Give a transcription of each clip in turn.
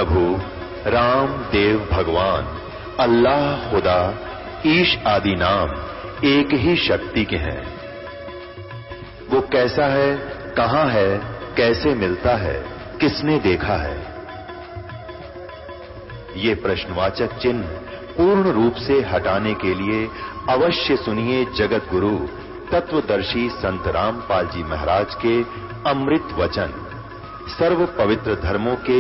प्रभु राम देव भगवान अल्लाह खुदा ईश आदि नाम एक ही शक्ति के हैं। वो कैसा है, कहां है, कैसे मिलता है, किसने देखा है? ये प्रश्नवाचक चिन्ह पूर्ण रूप से हटाने के लिए अवश्य सुनिए जगत गुरु तत्वदर्शी संत रामपाल जी महाराज के अमृत वचन, सर्व पवित्र धर्मों के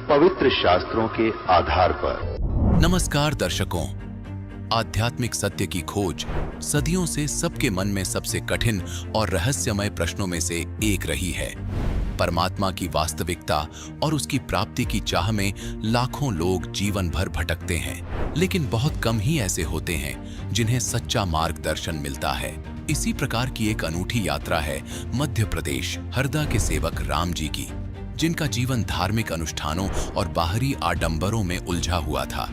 पवित्र शास्त्रों के आधार पर। नमस्कार दर्शकों, आध्यात्मिक सत्य की खोज सदियों से सबके मन में सबसे कठिन और रहस्यमय प्रश्नों में से एक रही है। परमात्मा की वास्तविकता और उसकी प्राप्ति की चाह में लाखों लोग जीवन भर भटकते हैं, लेकिन बहुत कम ही ऐसे होते हैं जिन्हें सच्चा मार्गदर्शन मिलता है। इसी प्रकार की एक अनूठी यात्रा है मध्य प्रदेश हरदा के सेवक राम जी की, जिनका जीवन धार्मिक अनुष्ठानों और बाहरी आडंबरों में उलझा हुआ था।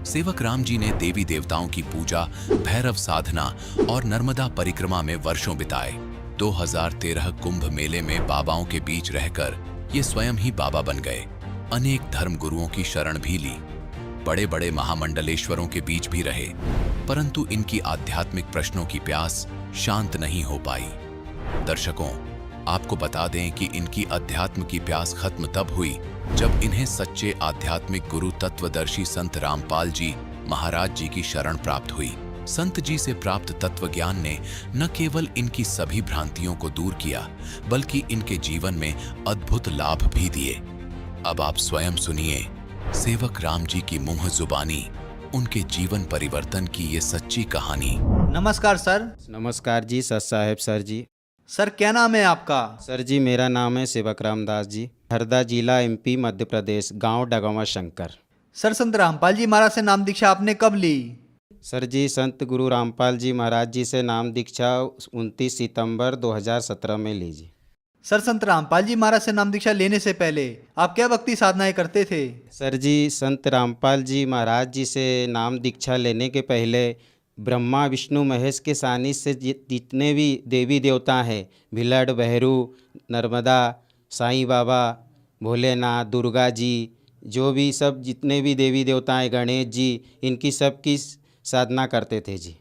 सेवक राम जी ने देवी देवताओं की पूजा, भैरव साधना और नर्मदा परिक्रमा में वर्षों बिताए। 2013 कुंभ मेले में बाबाओं के बीच रहकर ये स्वयं ही बाबा बन गए। अनेक धर्म गुरुओं की शरण भी ली, बड़े बड़े महामंडलेश्वरों के बीच भी रहे, परंतु इनकी आध्यात्मिक प्रश्नों की प्यास शांत नहीं हो पाई। दर्शकों, आपको बता दें कि इनकी अध्यात्म की प्यास खत्म तब हुई जब इन्हें सच्चे आध्यात्मिक गुरु तत्वदर्शी संत रामपाल जी महाराज जी की शरण प्राप्त हुई। संत जी से प्राप्त तत्व ज्ञान ने न केवल इनकी सभी भ्रांतियों को दूर किया, बल्कि इनके जीवन में अद्भुत लाभ भी दिए। अब आप स्वयं सुनिए सेवक राम जी की मुंह जुबानी उनके जीवन परिवर्तन की ये सच्ची कहानी। नमस्कार सर। नमस्कार जी, सत साहेब सर जी। सर क्या नाम है आपका? सर जी मेरा नाम है सेवक रामदास जी, हरदा जिला MP मध्य प्रदेश, गांव डगवा शंकर। सर संत रामपाल जी महाराज से नाम दीक्षा आपने कब ली? सर जी संत गुरु रामपाल जी महाराज जी से नाम दीक्षा 29 सितंबर 2017 में ली जी। सर संत रामपाल जी महाराज से नाम दीक्षा लेने से पहले आप क्या भक्ति साधनाएं करते थे? सर जी संत रामपाल जी महाराज जी से नाम दीक्षा लेने के पहले ब्रह्मा विष्णु महेश के सानिध्य से जितने भी देवी देवता हैं, भिलड़, बहरू, नर्मदा, साईं बाबा, भोलेनाथ, दुर्गा जी, जो भी सब जितने भी देवी देवता हैं, गणेश जी, इनकी सब की साधना करते थे जी।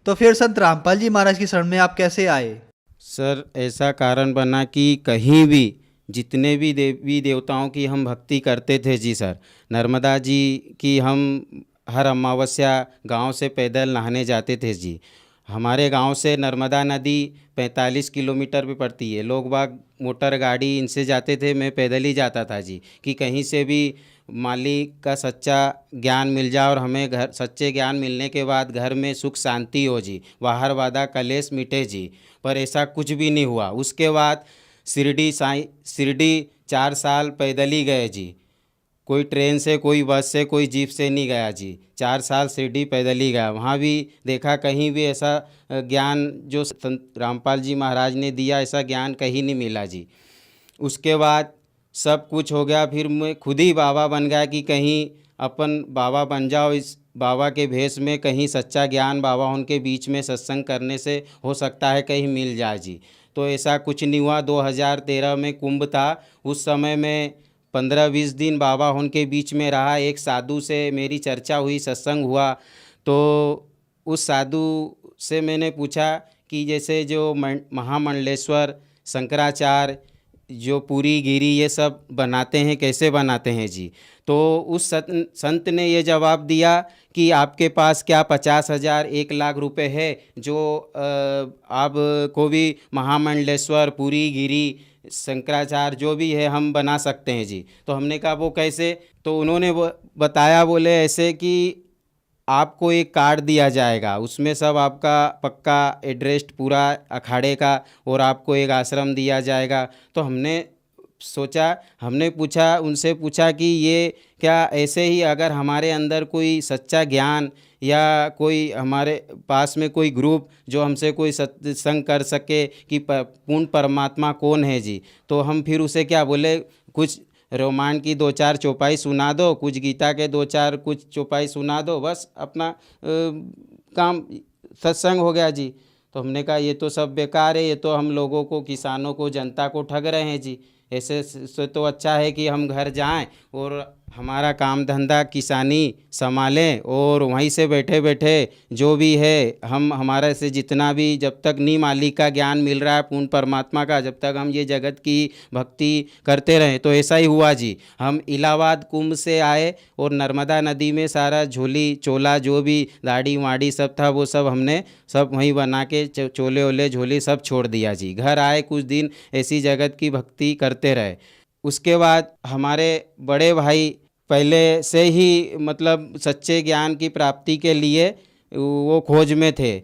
तो फिर संत रामपाल जी महाराज की शरण में आप कैसे आए? सर ऐसा कारण बना कि कहीं भी जितने भी देवी देवताओं की हम भक्ति करते थे जी सर, नर्मदा जी की हम हर अमावस्या गांव से पैदल नहाने जाते थे जी। हमारे गांव से नर्मदा नदी 45 किलोमीटर पे पड़ती है। लोग बाग मोटर गाड़ी इनसे जाते थे, मैं पैदल ही जाता था जी, कि कहीं से भी मालिक का सच्चा ज्ञान मिल जाए और हमें घर सच्चे ज्ञान मिलने के बाद घर में सुख शांति हो जी, वाहर वादा कलेश मिटे जी। पर ऐसा कुछ भी नहीं हुआ। उसके बाद शिरडी 4 साल पैदल ही गए जी, कोई ट्रेन से, कोई बस से, कोई जीप से नहीं गया जी। 4 साल शिरडी पैदल ही गया। वहाँ भी देखा कहीं भी ऐसा ज्ञान जो संत रामपाल जी महाराज ने दिया, ऐसा ज्ञान कहीं नहीं मिला जी। उसके बाद सब कुछ हो गया, फिर मैं खुद ही बाबा बन गया कि कहीं अपन बाबा बन जाओ, इस बाबा के भेष में कहीं सच्चा ज्ञान बाबा उनके बीच में सत्संग करने से हो सकता है कहीं मिल जाए जी। तो ऐसा कुछ नहीं हुआ। 2013 में कुंभ था, उस समय में 15-20 दिन बाबा उनके बीच में रहा। एक साधु से मेरी चर्चा हुई, सत्संग हुआ, तो उस साधु से मैंने पूछा कि जैसे जो महामंडलेश्वर, शंकराचार्य, जो पूरी गिरी ये सब बनाते हैं, कैसे बनाते हैं जी? तो उस संत ने ये जवाब दिया कि आपके पास क्या 50,000 1 लाख रुपए है जो आप को भी महामंडलेश्वर, पूरी गिरी, शंकराचार्य जो भी है हम बना सकते हैं जी। तो हमने कहा वो कैसे? तो उन्होंने वो बताया, बोले ऐसे कि आपको एक कार्ड दिया जाएगा, उसमें सब आपका पक्का एड्रेस पूरा अखाड़े का, और आपको एक आश्रम दिया जाएगा। तो हमने सोचा, हमने पूछा, उनसे पूछा कि ये क्या ऐसे ही अगर हमारे अंदर कोई सच्चा ज्ञान या कोई हमारे पास में कोई ग्रुप जो हमसे कोई सत्संग कर सके कि पूर्ण परमात्मा कौन है जी, तो हम फिर उसे क्या बोले, कुछ रोमांच की 2-4 चौपाई सुना दो, कुछ गीता के 2-4 कुछ चौपाई सुना दो, बस अपना काम सत्संग हो गया जी। तो हमने कहा ये तो सब बेकार है, ये तो हम लोगों को, किसानों को, जनता को ठग रहे हैं जी। ऐसे से तो अच्छा है कि हम घर जाएं और हमारा काम धंधा किसानी संभालें और वहीं से बैठे बैठे जो भी है हम हमारे से जितना भी, जब तक नी मालिक का ज्ञान मिल रहा है पूर्ण परमात्मा का, जब तक हम ये जगत की भक्ति करते रहें। तो ऐसा ही हुआ जी। हम इलाहाबाद कुंभ से आए और नर्मदा नदी में सारा झोली चोला जो भी दाढ़ी वाड़ी सब था वो सब हमने सब वहीं बना के चोले ओले झोली सब छोड़ दिया जी। घर आए, कुछ दिन ऐसी जगत की भक्ति करते रहे। उसके बाद हमारे बड़े भाई पहले से ही मतलब सच्चे ज्ञान की प्राप्ति के लिए वो खोज में थे,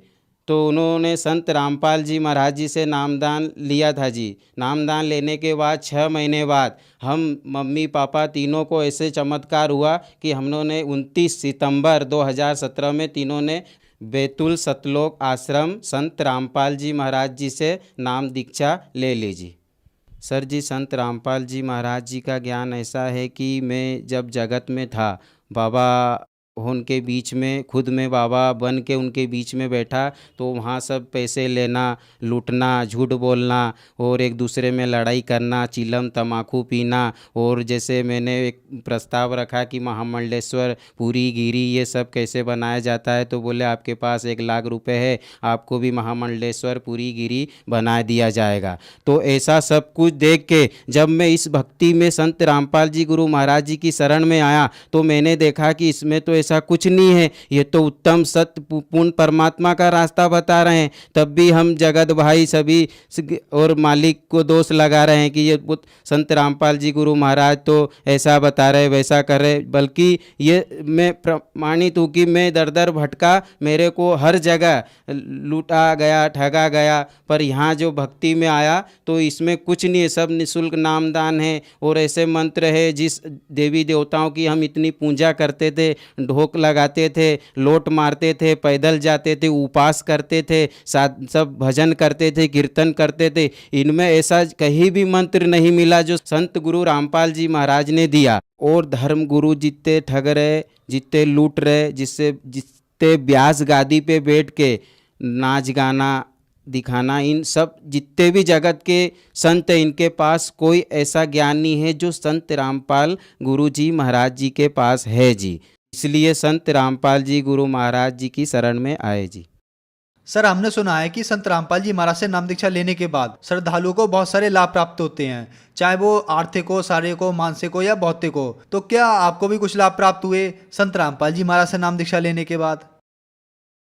तो उन्होंने संत रामपाल जी महाराज जी से नामदान लिया था जी। नामदान लेने के बाद 6 महीने बाद हम मम्मी पापा तीनों को ऐसे चमत्कार हुआ कि हम लोगों ने 29 सितंबर 2017 में तीनों ने बैतुल सतलोक आश्रम संत रामपाल जी महाराज जी से नाम दीक्षा ले ली जी। सर जी, संत रामपाल जी महाराज जी का ज्ञान ऐसा है कि मैं जब जगत में था, बाबा उनके बीच में खुद में बाबा बन के उनके बीच में बैठा, तो वहाँ सब पैसे लेना, लूटना, झूठ बोलना और एक दूसरे में लड़ाई करना, चिलम तम्बाकू पीना। और जैसे मैंने एक प्रस्ताव रखा कि महामंडलेश्वर पूरी गिरी ये सब कैसे बनाया जाता है, तो बोले आपके पास 1 लाख रुपए है, आपको भी महामंडलेश्वर पूरी गिरी बना दिया जाएगा। तो ऐसा सब कुछ देख के जब मैं इस भक्ति में संत रामपाल जी गुरु महाराज जी की शरण में आया, तो मैंने देखा कि इसमें तो ऐसा कुछ नहीं है, ये तो उत्तम सत्य पूर्ण परमात्मा का रास्ता बता रहे हैं। तब भी हम जगत भाई सभी और मालिक को दोष लगा रहे हैं कि ये संत रामपाल जी गुरु महाराज तो ऐसा बता रहे वैसा कर रहे, बल्कि ये मैं प्रमाणित हूँ कि मैं दर दर भटका, मेरे को हर जगह लूटा गया, ठगा गया, पर यहाँ जो भक्ति में आया तो इसमें कुछ नहीं है, सब निःशुल्क नामदान है और ऐसे मंत्र है। जिस देवी देवताओं की हम इतनी पूजा करते थे, ढोक लगाते थे, लोट मारते थे, पैदल जाते थे, उपवास करते थे, सब भजन करते थे, कीर्तन करते थे, इनमें ऐसा कहीं भी मंत्र नहीं मिला जो संत गुरु रामपाल जी महाराज ने दिया। और धर्म गुरु जितने ठग रहे, जितने लूट रहे, जितने ब्यास गादी पे बैठ के नाच गाना दिखाना, इन सब जितने भी जगत के संत हैं, इनके पास कोई ऐसा ज्ञान नहीं है जो संत रामपाल गुरु जी महाराज जी के पास है जी। इसलिए संत रामपाल जी गुरु महाराज जी की शरण में आए जी। सर, हमने सुना है कि संत रामपाल जी महाराज से नाम दीक्षा लेने के बाद श्रद्धालुओं को बहुत सारे लाभ प्राप्त होते हैं, चाहे वो आर्थिक हो, शारीरिक हो, मानसिक हो या भौतिक हो। तो क्या आपको भी कुछ लाभ प्राप्त हुए संत रामपाल जी महाराज से नाम दीक्षा लेने के बाद?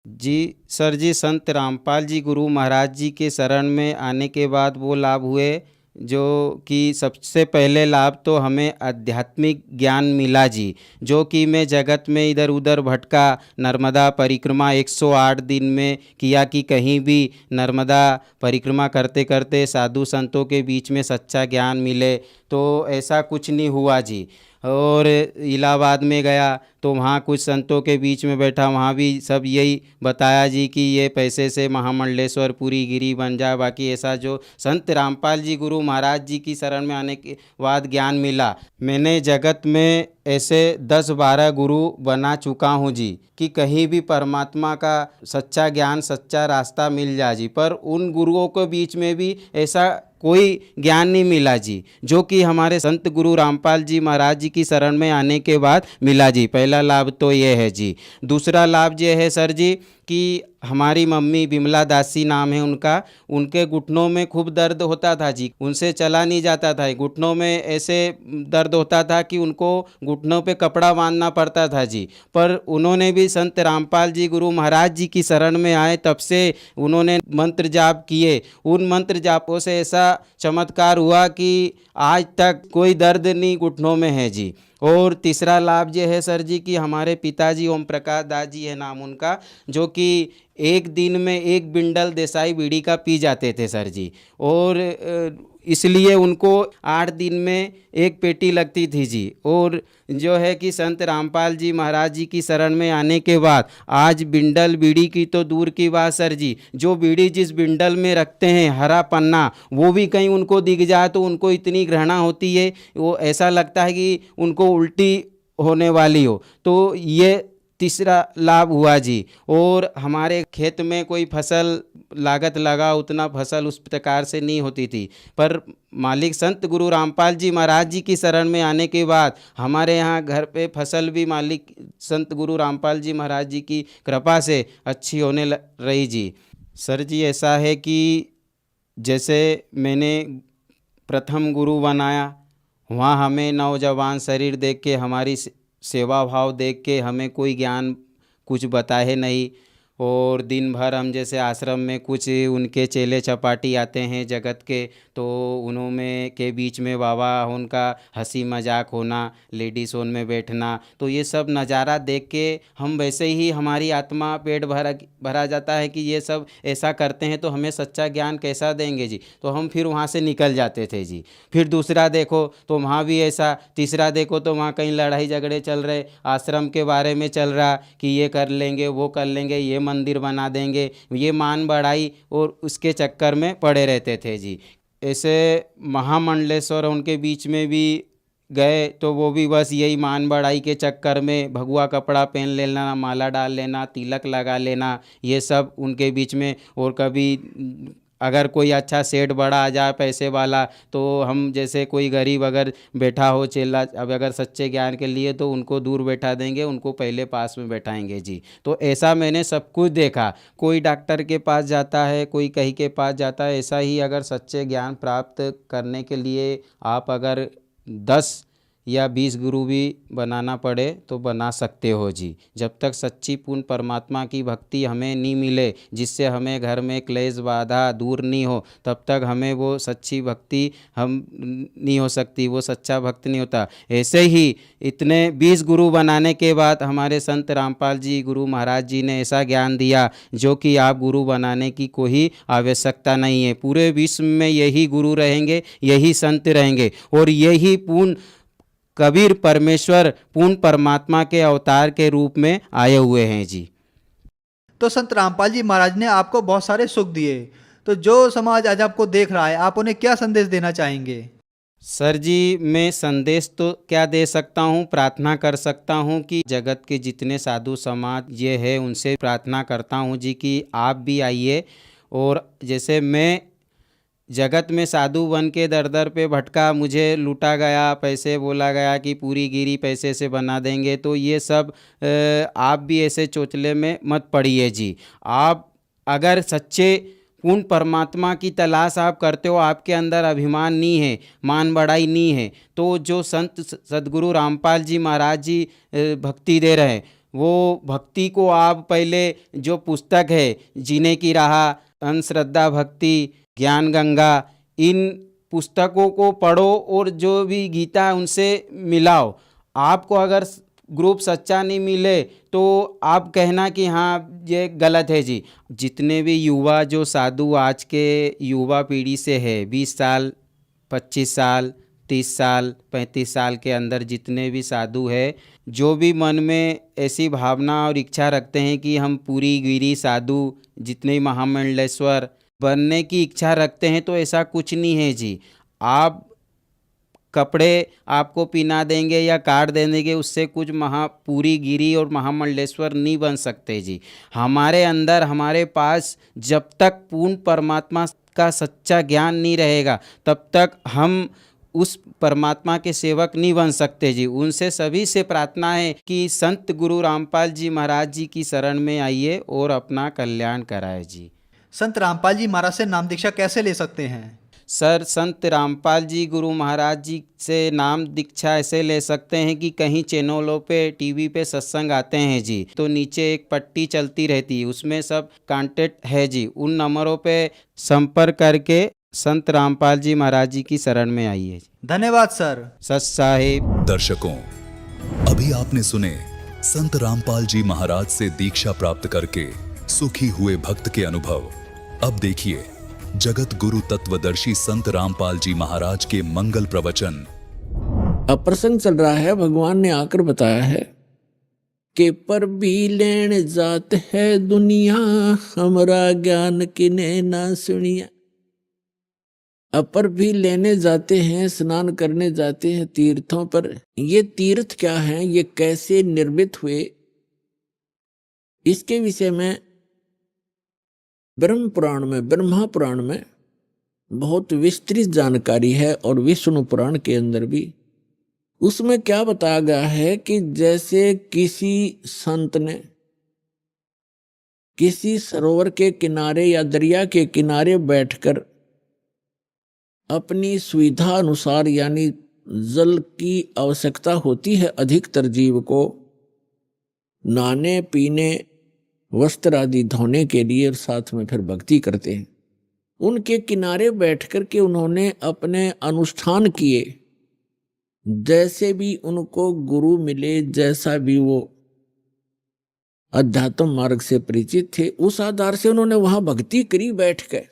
जी सर जी, संत रामपाल जी गुरु महाराज जी के शरण में आने के बाद वो लाभ हुए जो कि सबसे पहले लाभ तो हमें आध्यात्मिक ज्ञान मिला जी। जो कि मैं जगत में इधर उधर भटका, नर्मदा परिक्रमा 108 दिन में किया कि कहीं भी नर्मदा परिक्रमा करते करते साधु संतों के बीच में सच्चा ज्ञान मिले, तो ऐसा कुछ नहीं हुआ जी। और इलाहाबाद में गया तो वहाँ कुछ संतों के बीच में बैठा, वहाँ भी सब यही बताया जी कि ये पैसे से महामंडलेश्वर पूरी गिरी बन जाए। बाकी ऐसा जो संत रामपाल जी गुरु महाराज जी की शरण में आने के बाद ज्ञान मिला, मैंने जगत में ऐसे 10-12 गुरु बना चुका हूँ जी कि कहीं भी परमात्मा का सच्चा ज्ञान, सच्चा रास्ता मिल जाए जी। पर उन गुरुओं के बीच में भी ऐसा कोई ज्ञान नहीं मिला जी जो कि हमारे संत गुरु रामपाल जी महाराज जी की शरण में आने के बाद मिला जी। पहला लाभ तो ये है जी। दूसरा लाभ ये है सर जी कि हमारी मम्मी बिमला दासी नाम है उनका, उनके घुटनों में खूब दर्द होता था जी, उनसे चला नहीं जाता था, घुटनों में ऐसे दर्द होता था कि उनको घुटनों पे कपड़ा बांधना पड़ता था जी। पर उन्होंने भी संत रामपाल जी गुरु महाराज जी की शरण में आए, तब से उन्होंने मंत्र जाप किए, उन मंत्र जापों से ऐसा चमत्कार हुआ कि आज तक कोई दर्द नहीं घुटनों में है जी। और तीसरा लाभ ये है सर जी कि हमारे पिताजी ओम प्रकाश दास जी है नाम उनका, जो कि एक दिन में 1 बिंडल देसाई बीड़ी का पी जाते थे सर जी। और इसलिए उनको 8 दिन में 1 पेटी लगती थी जी। और जो है कि संत रामपाल जी महाराज जी की शरण में आने के बाद आज बिंडल बीड़ी की तो दूर की बात सर जी, जो बीड़ी जिस बिंडल में रखते हैं हरा पन्ना, वो भी कहीं उनको दिख जाए तो उनको इतनी घृणा होती है, वो ऐसा लगता है कि उनको उल्टी होने वाली हो। तो ये तीसरा लाभ हुआ जी। और हमारे खेत में कोई फसल लागत लगा उतना फसल उस प्रकार से नहीं होती थी, पर मालिक संत गुरु रामपाल जी महाराज जी की शरण में आने के बाद हमारे यहाँ घर पे फसल भी मालिक संत गुरु रामपाल जी महाराज जी की कृपा से अच्छी होने रही जी। सर जी ऐसा है कि जैसे मैंने प्रथम गुरु बनाया, वहाँ हमें नौजवान शरीर देख के, हमारी सेवा भाव देख के हमें कोई ज्ञान कुछ बताए नहीं। और दिन भर हम जैसे आश्रम में कुछ उनके चेले चपाटी आते हैं जगत के, तो उन्होंने के बीच में वाह उनका हंसी मजाक होना, लेडीज़ ओन में बैठना, तो ये सब नज़ारा देख के हम वैसे ही हमारी आत्मा पेट भरा जाता है कि ये सब ऐसा करते हैं तो हमें सच्चा ज्ञान कैसा देंगे जी। तो हम फिर वहाँ से निकल जाते थे जी। फिर दूसरा देखो तो वहाँ भी ऐसा, तीसरा देखो तो वहाँ कहीं लड़ाई झगड़े चल रहे, आश्रम के बारे में चल रहा कि ये कर लेंगे वो कर लेंगे, ये मंदिर बना देंगे, ये मान बढ़ाई, और उसके चक्कर में पड़े रहते थे जी। ऐसे महामंडलेश्वर उनके बीच में भी गए तो वो भी बस यही मान बढ़ाई के चक्कर में भगवा कपड़ा पहन लेना, माला डाल लेना, तिलक लगा लेना, ये सब उनके बीच में। और कभी अगर कोई अच्छा सेठ बड़ा आ जाए पैसे वाला, तो हम जैसे कोई गरीब अगर बैठा हो चेला, अब अगर सच्चे ज्ञान के लिए तो उनको दूर बैठा देंगे, उनको पहले पास में बैठाएंगे जी। तो ऐसा मैंने सब कुछ देखा। कोई डॉक्टर के पास जाता है, कोई कहीं के पास जाता है, ऐसा ही अगर सच्चे ज्ञान प्राप्त करने के लिए आप अगर 10 या 20 गुरु भी बनाना पड़े तो बना सकते हो जी। जब तक सच्ची पूर्ण परमात्मा की भक्ति हमें नहीं मिले, जिससे हमें घर में क्लेश बाधा दूर नहीं हो, तब तक हमें वो सच्ची भक्ति हम नहीं हो सकती, वो सच्चा भक्त नहीं होता। ऐसे ही इतने 20 गुरु बनाने के बाद हमारे संत रामपाल जी गुरु महाराज जी ने ऐसा ज्ञान दिया जो कि आप गुरु बनाने की कोई आवश्यकता नहीं है। पूरे विश्व में यही गुरु रहेंगे, यही संत रहेंगे, और यही पूर्ण कबीर परमेश्वर पूर्ण परमात्मा के अवतार के रूप में आए हुए हैं जी। तो संत रामपाल जी महाराज ने आपको बहुत सारे सुख दिए, तो जो समाज आज आपको देख रहा है, आप उन्हें क्या संदेश देना चाहेंगे? सर जी मैं संदेश तो क्या दे सकता हूँ, प्रार्थना कर सकता हूँ कि जगत के जितने साधु समाज ये है उनसे प्रार्थना करता हूँ जी कि आप भी आइए। और जैसे मैं जगत में साधु बन के दर दर पे भटका, मुझे लूटा गया, पैसे बोला गया कि पूरी गिरी पैसे से बना देंगे, तो ये सब आप भी ऐसे चोचले में मत पड़िए जी। आप अगर सच्चे पूर्ण परमात्मा की तलाश आप करते हो, आपके अंदर अभिमान नहीं है, मान बढ़ाई नहीं है, तो जो संत सदगुरु रामपाल जी महाराज जी भक्ति दे रहे हैं, वो भक्ति को आप पहले जो पुस्तक है जीने की राह, अंधश्रद्धा भक्ति, ज्ञान गंगा, इन पुस्तकों को पढ़ो और जो भी गीता है उनसे मिलाओ। आपको अगर ग्रुप सच्चा नहीं मिले तो आप कहना कि हाँ ये गलत है जी। जितने भी युवा जो साधु आज के युवा पीढ़ी से है, 20 साल 25 साल 30 साल 35 साल के अंदर जितने भी साधु है, जो भी मन में ऐसी भावना और इच्छा रखते हैं कि हम पूरी गिरी साधु जितने महामंडलेश्वर बनने की इच्छा रखते हैं, तो ऐसा कुछ नहीं है जी। आप कपड़े आपको पहना देंगे या काट देंगे, उससे कुछ पूरी गिरी और महामंडलेश्वर नहीं बन सकते जी। हमारे अंदर हमारे पास जब तक पूर्ण परमात्मा का सच्चा ज्ञान नहीं रहेगा, तब तक हम उस परमात्मा के सेवक नहीं बन सकते जी। उनसे सभी से प्रार्थना है कि संत गुरु रामपाल जी महाराज जी की शरण में आइए और अपना कल्याण कराए जी। संत रामपाल जी महाराज से नाम दीक्षा कैसे ले सकते हैं? सर संत रामपाल जी गुरु महाराज जी से नाम दीक्षा ऐसे ले सकते हैं कि कहीं चैनलों पे टीवी पे सत्संग आते हैं जी, तो नीचे एक पट्टी चलती रहती है, उसमें सब कांटेक्ट है जी। उन नंबरों पे संपर्क करके संत रामपाल जी महाराज जी की शरण में आइए। धन्यवाद सर। सत साहिब। दर्शकों, अभी आपने सुने संत रामपाल जी महाराज से दीक्षा प्राप्त करके सुखी हुए भक्त के अनुभव। अब देखिए जगत गुरु तत्वदर्शी संत रामपाल जी महाराज के मंगल प्रवचन। अब प्रसंग चल रहा है, भगवान ने आकर बताया है कि पर भी लेने जात है दुनिया, हमारा ज्ञान किने ना सुनिया। अपर भी लेने जाते हैं, स्नान करने जाते हैं तीर्थों पर। ये तीर्थ क्या हैं, ये कैसे निर्मित हुए, इसके विषय में ब्रह्म पुराण में, ब्रह्मा पुराण में बहुत विस्तृत जानकारी है और विष्णु पुराण के अंदर भी। उसमें क्या बताया गया है कि जैसे किसी संत ने किसी सरोवर के किनारे या दरिया के किनारे बैठकर अपनी सुविधा अनुसार, यानी जल की आवश्यकता होती है अधिकतर जीव को नहाने पीने वस्त्र आदि धोने के लिए, और साथ में फिर भक्ति करते हैं। उनके किनारे बैठ कर के उन्होंने अपने अनुष्ठान किए, जैसे भी उनको गुरु मिले, जैसा भी वो अध्यात्म मार्ग से परिचित थे, उस आधार से उन्होंने वहां भक्ति करी बैठ कर।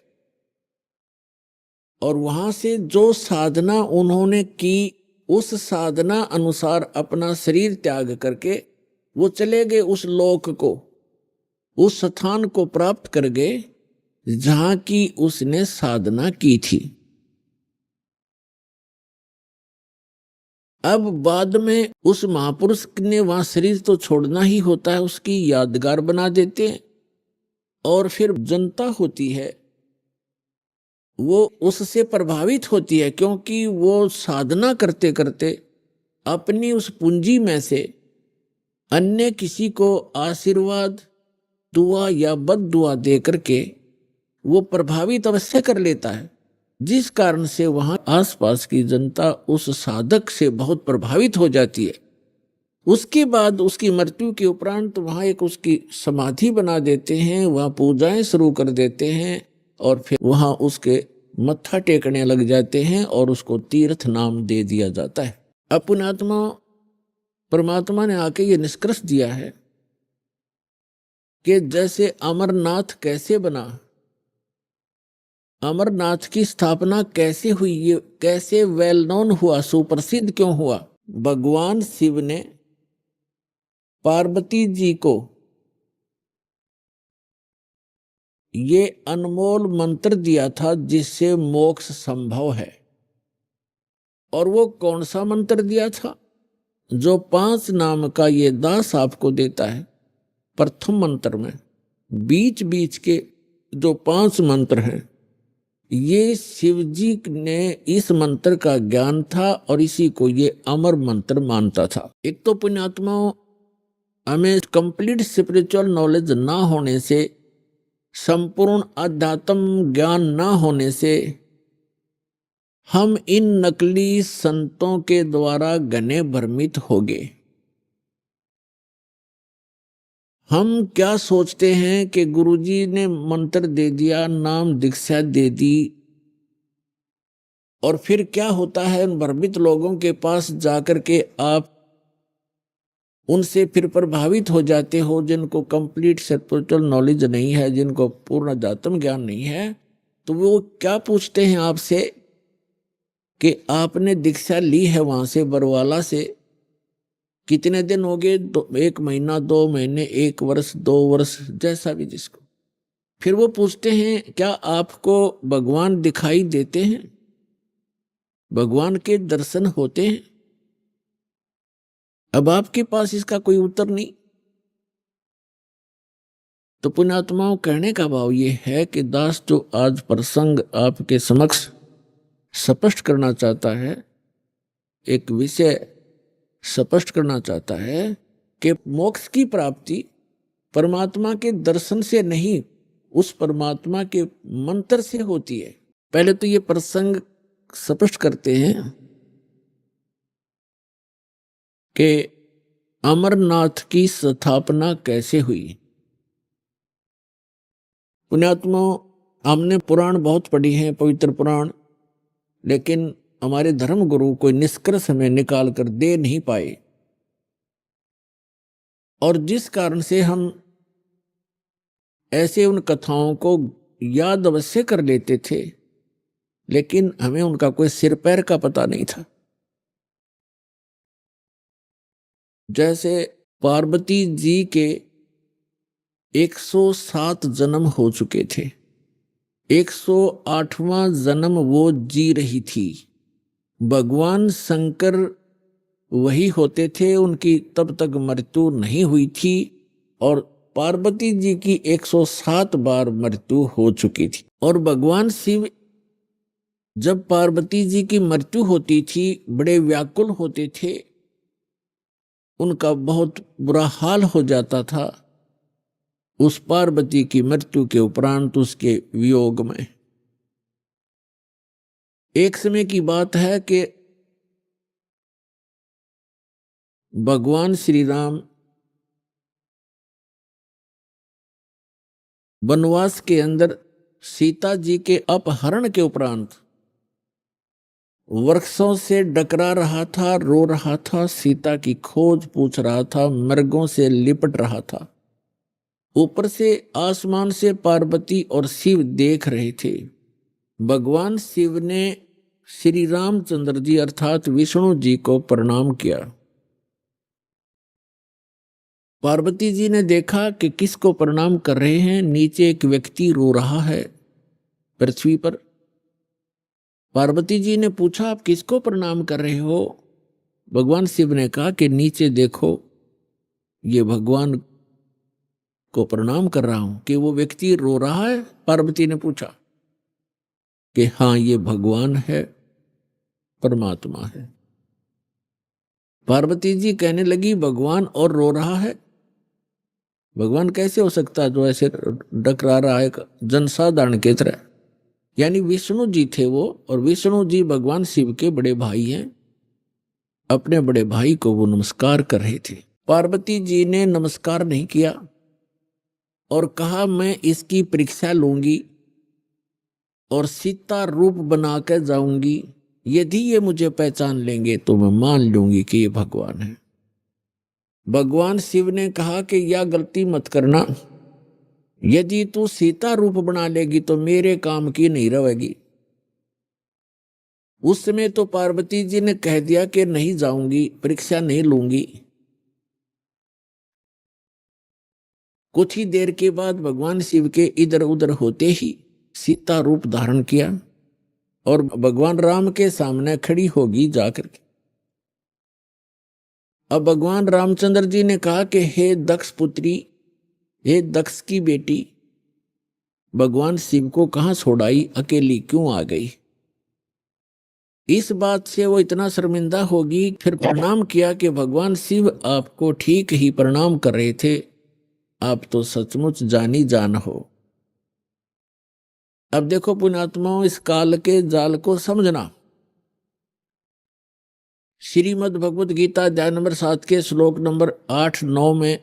और वहां से जो साधना उन्होंने की, उस साधना अनुसार अपना शरीर त्याग करके वो चले गए उस लोक को, उस स्थान को प्राप्त कर गए जहां की उसने साधना की थी। अब बाद में उस महापुरुष ने वहां शरीर तो छोड़ना ही होता है, उसकी यादगार बना देते हैं। और फिर जनता होती है वो उससे प्रभावित होती है, क्योंकि वो साधना करते करते अपनी उस पूंजी में से अन्य किसी को आशीर्वाद, दुआ या बद दुआ दे करके वो प्रभावित अवश्य कर लेता है, जिस कारण से वहां आसपास की जनता उस साधक से बहुत प्रभावित हो जाती है। उसके बाद उसकी मृत्यु के उपरांत वहां एक उसकी समाधि बना देते हैं, वहां पूजाएं शुरू कर देते हैं और फिर वहां उसके मत्था टेकने लग जाते हैं और उसको तीर्थ नाम दे दिया जाता है। अपनात्मा परमात्मा ने आके ये निष्कर्ष दिया है कि जैसे अमरनाथ कैसे बना, अमरनाथ की स्थापना कैसे हुई, ये कैसे वेल नोन हुआ, सुप्रसिद्ध क्यों हुआ। भगवान शिव ने पार्वती जी को ये अनमोल मंत्र दिया था जिससे मोक्ष संभव है। और वो कौन सा मंत्र दिया था? जो 5 नाम का ये दास आपको देता है प्रथम मंत्र में, बीच बीच के जो 5 मंत्र हैं, ये शिव जी ने इस मंत्र का ज्ञान था और इसी को ये अमर मंत्र मानता था। एक तो पुण्यात्माओं, हमें कंप्लीट स्पिरिचुअल नॉलेज ना होने से, संपूर्ण अध्यात्म ज्ञान ना होने से हम इन नकली संतों के द्वारा घने भ्रमित हो गए। हम क्या सोचते हैं कि गुरुजी ने मंत्र दे दिया, नाम दीक्षा दे दी, और फिर क्या होता है, उन भ्रमित लोगों के पास जाकर के आप उनसे फिर प्रभावित हो जाते हो, जिनको कंप्लीट स्पिरिचुअल नॉलेज नहीं है, जिनको पूर्ण अध्यात्म ज्ञान नहीं है। तो वो क्या पूछते हैं आपसे कि आपने दीक्षा ली है वहां से बरवाला से, कितने दिन हो गए? 1 महीना, 2 महीने, 1 वर्ष, 2 वर्ष, जैसा भी जिसको। फिर वो पूछते हैं क्या आपको भगवान दिखाई देते हैं, भगवान के दर्शन होते हैं? अब आपके पास इसका कोई उत्तर नहीं। तो पुण्यात्माओं, कहने का भाव ये है कि दास जो आज प्रसंग आपके समक्ष स्पष्ट करना चाहता है, एक विषय स्पष्ट करना चाहता है कि मोक्ष की प्राप्ति परमात्मा के दर्शन से नहीं, उस परमात्मा के मंत्र से होती है। पहले तो ये प्रसंग स्पष्ट करते हैं कि अमरनाथ की स्थापना कैसे हुई। पुण्यात्माओं, हमने पुराण बहुत पढ़ी हैं, पवित्र पुराण, लेकिन हमारे धर्म गुरु कोई निष्कर्ष हमें निकाल कर दे नहीं पाए, और जिस कारण से हम ऐसे उन कथाओं को याद अवश्य कर लेते थे, लेकिन हमें उनका कोई सिर पैर का पता नहीं था। जैसे पार्वती जी के 107 जन्म हो चुके थे, 108वां जन्म वो जी रही थी। भगवान शंकर वही होते थे, उनकी तब तक मृत्यु नहीं हुई थी, और पार्वती जी की 107 बार मृत्यु हो चुकी थी। और भगवान शिव जब पार्वती जी की मृत्यु होती थी बड़े व्याकुल होते थे, उनका बहुत बुरा हाल हो जाता था उस पार्वती की मृत्यु के उपरांत उसके वियोग में। एक समय की बात है कि भगवान श्री राम वनवास के अंदर सीता जी के अपहरण के उपरांत वृक्षों से डकरा रहा था, रो रहा था, सीता की खोज पूछ रहा था, मृगों से लिपट रहा था। ऊपर से आसमान से पार्वती और शिव देख रहे थे। भगवान शिव ने श्री रामचंद्र जी अर्थात विष्णु जी को प्रणाम किया। पार्वती जी ने देखा कि किसको प्रणाम कर रहे हैं। नीचे एक व्यक्ति रो रहा है पृथ्वी पर। पार्वती जी ने पूछा, आप किसको प्रणाम कर रहे हो? भगवान शिव ने कहा कि नीचे देखो, ये भगवान को प्रणाम कर रहा हूं। कि वो व्यक्ति रो रहा है? पार्वती ने पूछा कि हाँ, ये भगवान है, परमात्मा है। पार्वती जी कहने लगी, भगवान और रो रहा है? भगवान कैसे हो सकता है जो ऐसे डकरा रहा है जनसाधारण की तरह? यानी विष्णु जी थे वो, और विष्णु जी भगवान शिव के बड़े भाई हैं। अपने बड़े भाई को वो नमस्कार कर रहे थे। पार्वती जी ने नमस्कार नहीं किया और कहा, मैं इसकी परीक्षा लूंगी और सीता रूप बना कर जाऊंगी। यदि ये मुझे पहचान लेंगे तो मैं मान लूंगी कि ये भगवान है। भगवान शिव ने कहा कि यह गलती मत करना, यदि तू सीता रूप बना लेगी तो मेरे काम की नहीं रहेगी। उस समय तो पार्वती जी ने कह दिया कि नहीं जाऊंगी, परीक्षा नहीं लूंगी। कुछ ही देर के बाद भगवान शिव के इधर उधर होते ही सीता रूप धारण किया और भगवान राम के सामने खड़ी होगी जाकर के। अब भगवान रामचंद्र जी ने कहा कि हे दक्ष पुत्री, हे दक्ष की बेटी, भगवान शिव को कहां छोड़ाई, अकेली क्यों आ गई? इस बात से वो इतना शर्मिंदा होगी। फिर प्रणाम किया कि भगवान शिव आपको ठीक ही प्रणाम कर रहे थे, आप तो सचमुच जानी जान हो। अब देखो पुण्यात्माओं, इस काल के जाल को समझना। श्रीमद् भगवद गीता अध्याय नंबर 7 के श्लोक नंबर 8-9 में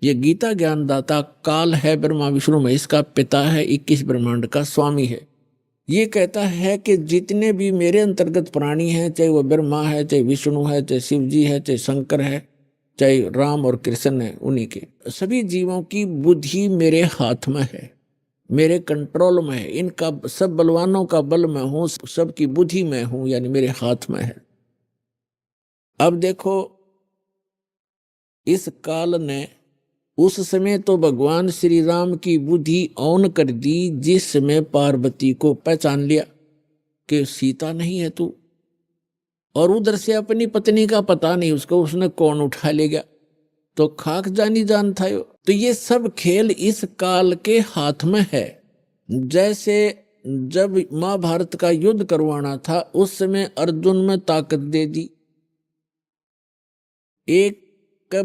ये गीता ज्ञानदाता काल है, ब्रह्मा विष्णु महेश का पिता है, 21 ब्रह्मांड का स्वामी है। ये कहता है कि जितने भी मेरे अंतर्गत प्राणी हैं, चाहे वो ब्रह्मा है, चाहे विष्णु है, चाहे शिव जी है, चाहे शंकर है, चाहे राम और कृष्ण है, उन्हीं के सभी जीवों की बुद्धि मेरे हाथ में है, मेरे कंट्रोल में है। इनका सब बलवानों का बल मैं हूं, सबकी बुद्धि मैं हूं, यानी मेरे हाथ में है। अब देखो, इस काल ने उस समय तो भगवान श्री राम की बुद्धि ऑन कर दी, जिस समय पार्वती को पहचान लिया कि सीता नहीं है तू, और उधर से अपनी पत्नी का पता नहीं उसको, उसने कौन उठा ले गया, तो खाक जानी जान था। तो ये सब खेल इस काल के हाथ में है। जैसे जब महाभारत का युद्ध करवाना था, उस समय अर्जुन में ताकत दे दी, एक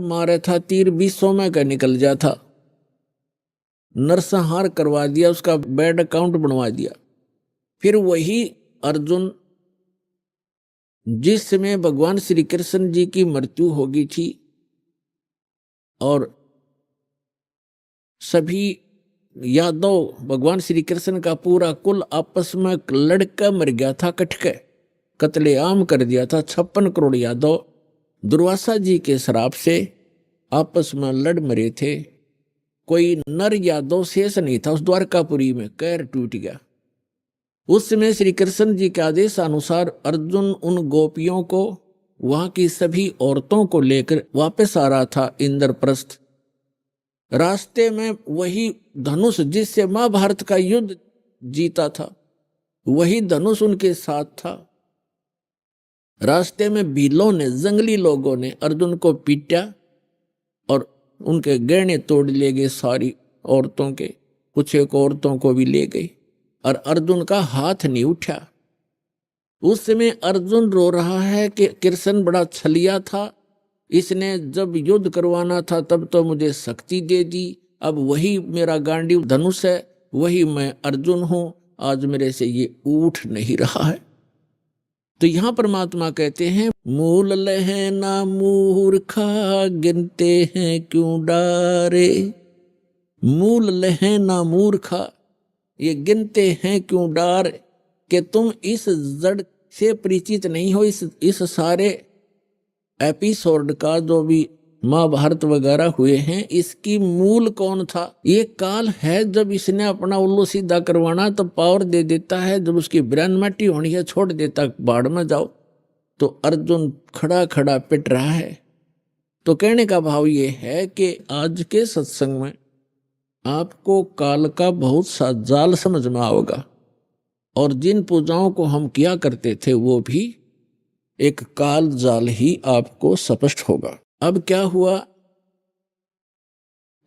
मारे था तीर 20 में का निकल जा था, नरसंहार करवा दिया, उसका बैड अकाउंट बनवा दिया। फिर वही अर्जुन जिस समय भगवान श्री कृष्ण जी की मृत्यु हो गई थी और सभी यादव, भगवान श्री कृष्ण का पूरा कुल आपस में लड़का मर गया था, कटके कत्लेआम कर दिया था। 56 करोड़ यादव दुर्वासा जी के श्राप से आपस में लड़ मरे थे। कोई नर यादव शेष नहीं था उस द्वारकापुरी में, कैर टूट गया। उस समय श्री कृष्ण जी के आदेश अनुसार अर्जुन उन गोपियों को, वहां की सभी औरतों को लेकर वापस आ रहा था इंद्रप्रस्थ। रास्ते में वही धनुष जिससे महाभारत का युद्ध जीता था, वही धनुष उनके साथ था। रास्ते में भीलों ने, जंगली लोगों ने अर्जुन को पीटा और उनके गहने तोड़ ले गए सारी औरतों के, कुछ एक औरतों को भी ले गए, और अर्जुन का हाथ नहीं उठा। उस समय अर्जुन रो रहा है कि कृष्ण बड़ा छलिया था, इसने जब युद्ध करवाना था तब तो मुझे शक्ति दे दी, अब वही मेरा गांडीव धनुष है, वही मैं अर्जुन हूं, आज मेरे से ये उठ नहीं रहा है। तो यहां परमात्मा कहते हैं, मूल लहे ना मूर्खा, गिनते हैं क्यों डारे। मूल लहे ना मूर्खा, ये गिनते हैं क्यों डार, कि तुम इस जड़ से परिचित नहीं हो। इस सारे एपिसोड का जो भी महाभारत वगैरह हुए हैं, इसकी मूल कौन था? ये काल है। जब इसने अपना उल्लू सीधा करवाना तो पावर दे देता है, जब उसकी ब्रेन मट्टी होनी है छोड़ देता, बाढ़ में जाओ। तो अर्जुन खड़ा खड़ा पिट रहा है। तो कहने का भाव ये है कि आज के सत्संग में आपको काल का बहुत सा जाल समझ में आओगा, और जिन पूजाओं को हम किया करते थे वो भी एक काल जाल ही आपको स्पष्ट होगा। अब क्या हुआ,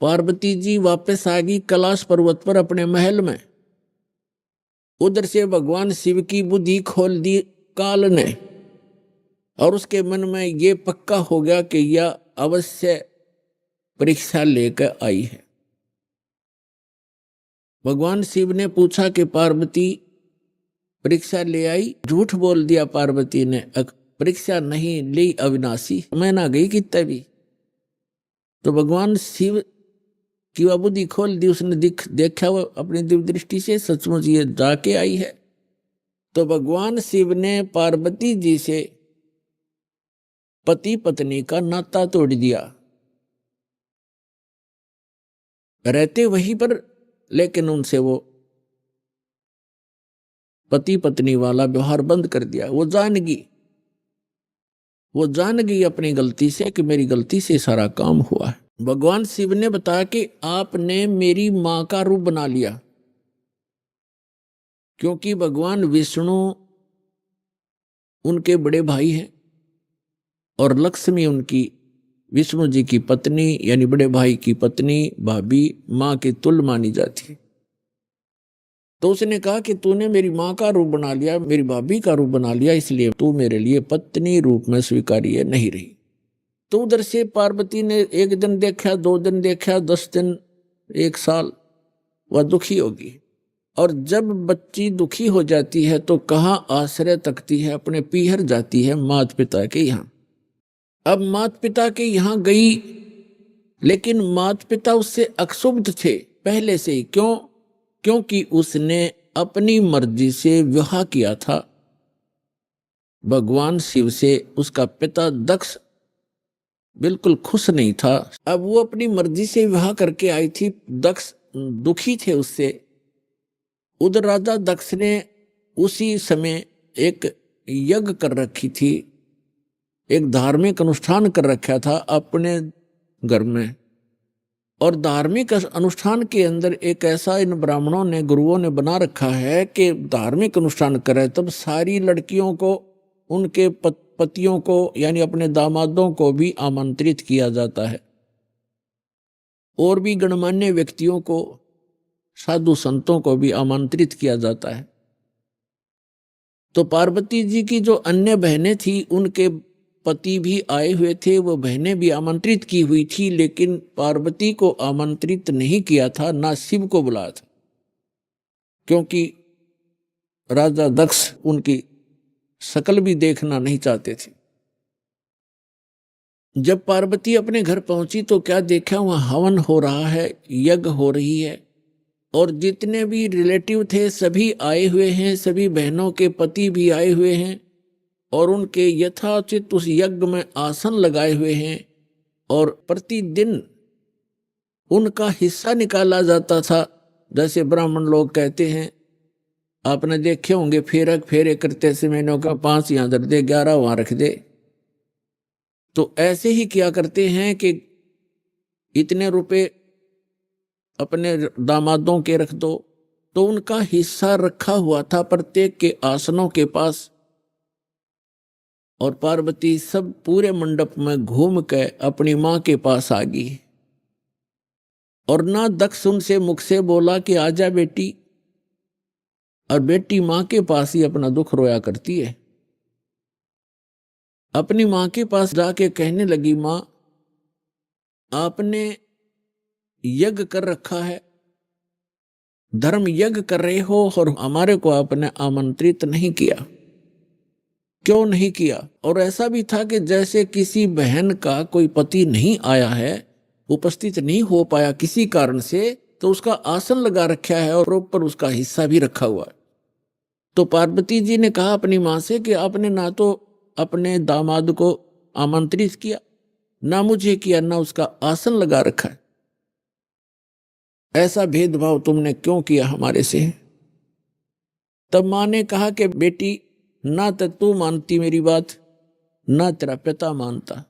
पार्वती जी वापस आ गई कैलाश पर्वत पर अपने महल में। उधर से भगवान शिव की बुद्धि खोल दी काल ने, और उसके मन में ये पक्का हो गया कि यह अवश्य परीक्षा लेकर आई है। भगवान शिव ने पूछा कि पार्वती परीक्षा ले आई? झूठ बोल दिया पार्वती ने, परीक्षा नहीं ली अविनाशी, मैं ना गई कितना भी। तो भगवान शिव की वह बुद्धि खोल दी, उसने देखा वो अपनी दिव्य दृष्टि से, सचमुच ये जाके आई है। तो भगवान शिव ने पार्वती जी से पति पत्नी का नाता तोड़ दिया। रहते वहीं पर, लेकिन उनसे वो पति पत्नी वाला व्यवहार बंद कर दिया। वो जान गई अपनी गलती से कि मेरी गलती से सारा काम हुआ है। भगवान शिव ने बताया कि आपने मेरी मां का रूप बना लिया, क्योंकि भगवान विष्णु उनके बड़े भाई हैं और लक्ष्मी उनकी विष्णु जी की पत्नी यानी बड़े भाई की पत्नी भाभी मां के तुल्य मानी जाती है। तो उसने कहा कि तूने मेरी मां का रूप बना लिया, मेरी भाभी का रूप बना लिया, इसलिए तू मेरे लिए पत्नी रूप में स्वीकार्य नहीं रही। तो उधर से पार्वती ने एक दिन देखा, 2 दिन देखा, 10 दिन, 1 साल, वह दुखी होगी। और जब बच्ची दुखी हो जाती है तो कहाँ आश्रय तकती है? अपने पीहर जाती है, माता पिता के यहाँ। अब माता पिता के यहाँ गई, लेकिन माता पिता उससे अक्षुब्ध थे पहले से ही। क्यों? क्योंकि उसने अपनी मर्जी से विवाह किया था भगवान शिव से। उसका पिता दक्ष बिल्कुल खुश नहीं था। अब वो अपनी मर्जी से विवाह करके आई थी, दक्ष दुखी थे उससे। उधर राजा दक्ष ने उसी समय एक यज्ञ कर रखी थी, एक धार्मिक अनुष्ठान कर रखा था अपने घर में। और धार्मिक अनुष्ठान के अंदर एक ऐसा इन ब्राह्मणों ने, गुरुओं ने बना रखा है कि धार्मिक अनुष्ठान करे तब सारी लड़कियों को, उनके पतियों को यानी अपने दामादों को भी आमंत्रित किया जाता है, और भी गणमान्य व्यक्तियों को, साधु संतों को भी आमंत्रित किया जाता है। तो पार्वती जी की जो अन्य बहनें थी, उनके पति भी आए हुए थे, वो बहनें भी आमंत्रित की हुई थी, लेकिन पार्वती को आमंत्रित नहीं किया था, ना शिव को बुलाया था, क्योंकि राजा दक्ष उनकी शकल भी देखना नहीं चाहते थे। जब पार्वती अपने घर पहुंची तो क्या देखा? वहां हवन हो रहा है, यज्ञ हो रही है, और जितने भी रिलेटिव थे सभी आए हुए हैं, सभी बहनों के पति भी आए हुए हैं, और उनके यथाचित उस यज्ञ में आसन लगाए हुए हैं, और प्रतिदिन उनका हिस्सा निकाला जाता था। जैसे ब्राह्मण लोग कहते हैं, आपने देखे होंगे फेरे करते से मैंने कहा 5 यहाँ धर दे, 11 वहां रख दे। तो ऐसे ही किया करते हैं कि इतने रुपए अपने दामादों के रख दो। तो उनका हिस्सा रखा हुआ था प्रत्येक के आसनों के पास, और पार्वती सब पूरे मंडप में घूम के अपनी मां के पास आ गई। और ना दक्ष उनसे मुख से बोला कि आजा बेटी, और बेटी मां के पास ही अपना दुख रोया करती है। अपनी मां के पास जाके कहने लगी, मां आपने यज्ञ कर रखा है, धर्म यज्ञ कर रहे हो, और हमारे को आपने आमंत्रित नहीं किया, क्यों नहीं किया? और ऐसा भी था कि जैसे किसी बहन का कोई पति नहीं आया है, उपस्थित नहीं हो पाया किसी कारण से, तो उसका आसन लगा रखा है और ऊपर उसका हिस्सा भी रखा हुआ है। तो पार्वती जी ने कहा अपनी मां से कि आपने ना तो अपने दामाद को आमंत्रित किया, ना मुझे किया, ना उसका आसन लगा रखा है। ऐसा भेदभाव तुमने क्यों किया हमारे से? तब मां ने कहा कि बेटी, ना तो तू मानती मेरी बात, ना तेरा पिता मानता।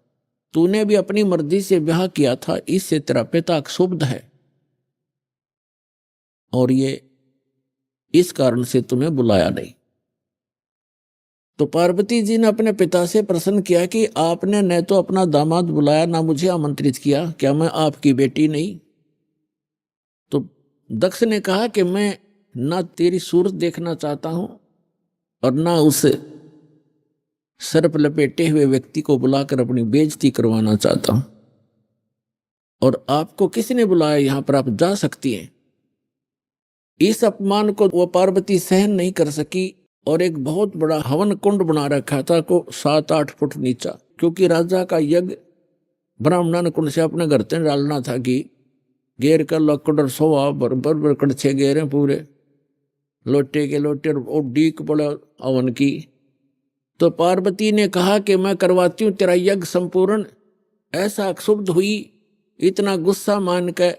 तूने भी अपनी मर्जी से ब्याह किया था, इससे तेरा पिता क्षुब्ध है और ये इस कारण से तुम्हें बुलाया नहीं। तो पार्वती जी ने अपने पिता से प्रश्न किया कि आपने न तो अपना दामाद बुलाया, ना मुझे आमंत्रित किया, क्या मैं आपकी बेटी नहीं? तो दक्ष ने कहा कि मैं ना तेरी सूरत देखना चाहता हूं और ना उस सर्प लपेटे हुए व्यक्ति को बुलाकर अपनी बेइज्जती करवाना चाहता हूं। और आपको किसने बुलाया? यहां पर आप जा सकती हैं। इस अपमान को वो पार्वती सहन नहीं कर सकी और एक बहुत बड़ा हवन कुंड बना रखा था, को 7-8 फुट नीचा, क्योंकि राजा का यज्ञ ब्राह्मण कुंड से अपने घर से डालना था कि घेर कर लकड़ सोआ बरबर कड़छे घेरे पूरे, लोटे के लोटे और डीक पड़ा हवन की। तो पार्वती ने कहा कि मैं करवाती हूं तेरा यज्ञ संपूर्ण। ऐसा क्षुब्ध हुई, इतना गुस्सा मान के,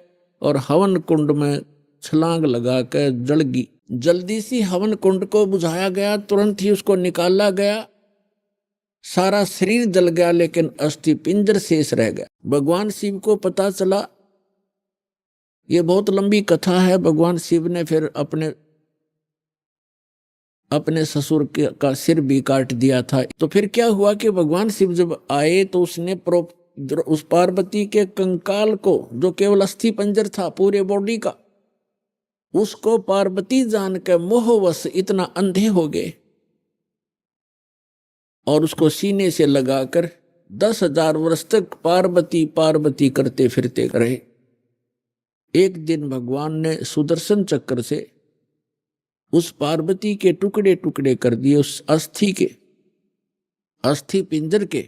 और हवन कुंड में छलांग लगा कर जल गई। जल्दी सी हवन कुंड को बुझाया गया, तुरंत ही उसको निकाला गया, सारा शरीर जल गया, लेकिन अस्थि पिंजर शेष रह गया। भगवान शिव को पता चला, ये बहुत लंबी कथा है। भगवान शिव ने फिर अपने ससुर का सिर भी काट दिया था। तो फिर क्या हुआ कि भगवान शिव जब आए तो उसने उस पार्वती के कंकाल को, जो केवल अस्थि पंजर था पूरे बॉडी का, उसको पार्वती जान के मोहवश इतना अंधे हो गए और उसको सीने से लगाकर 10,000 वर्ष तक पार्वती पार्वती करते फिरते रहे। एक दिन भगवान ने सुदर्शन चक्र से उस पार्वती के टुकड़े टुकड़े कर दिए, उस अस्थि पिंजर के।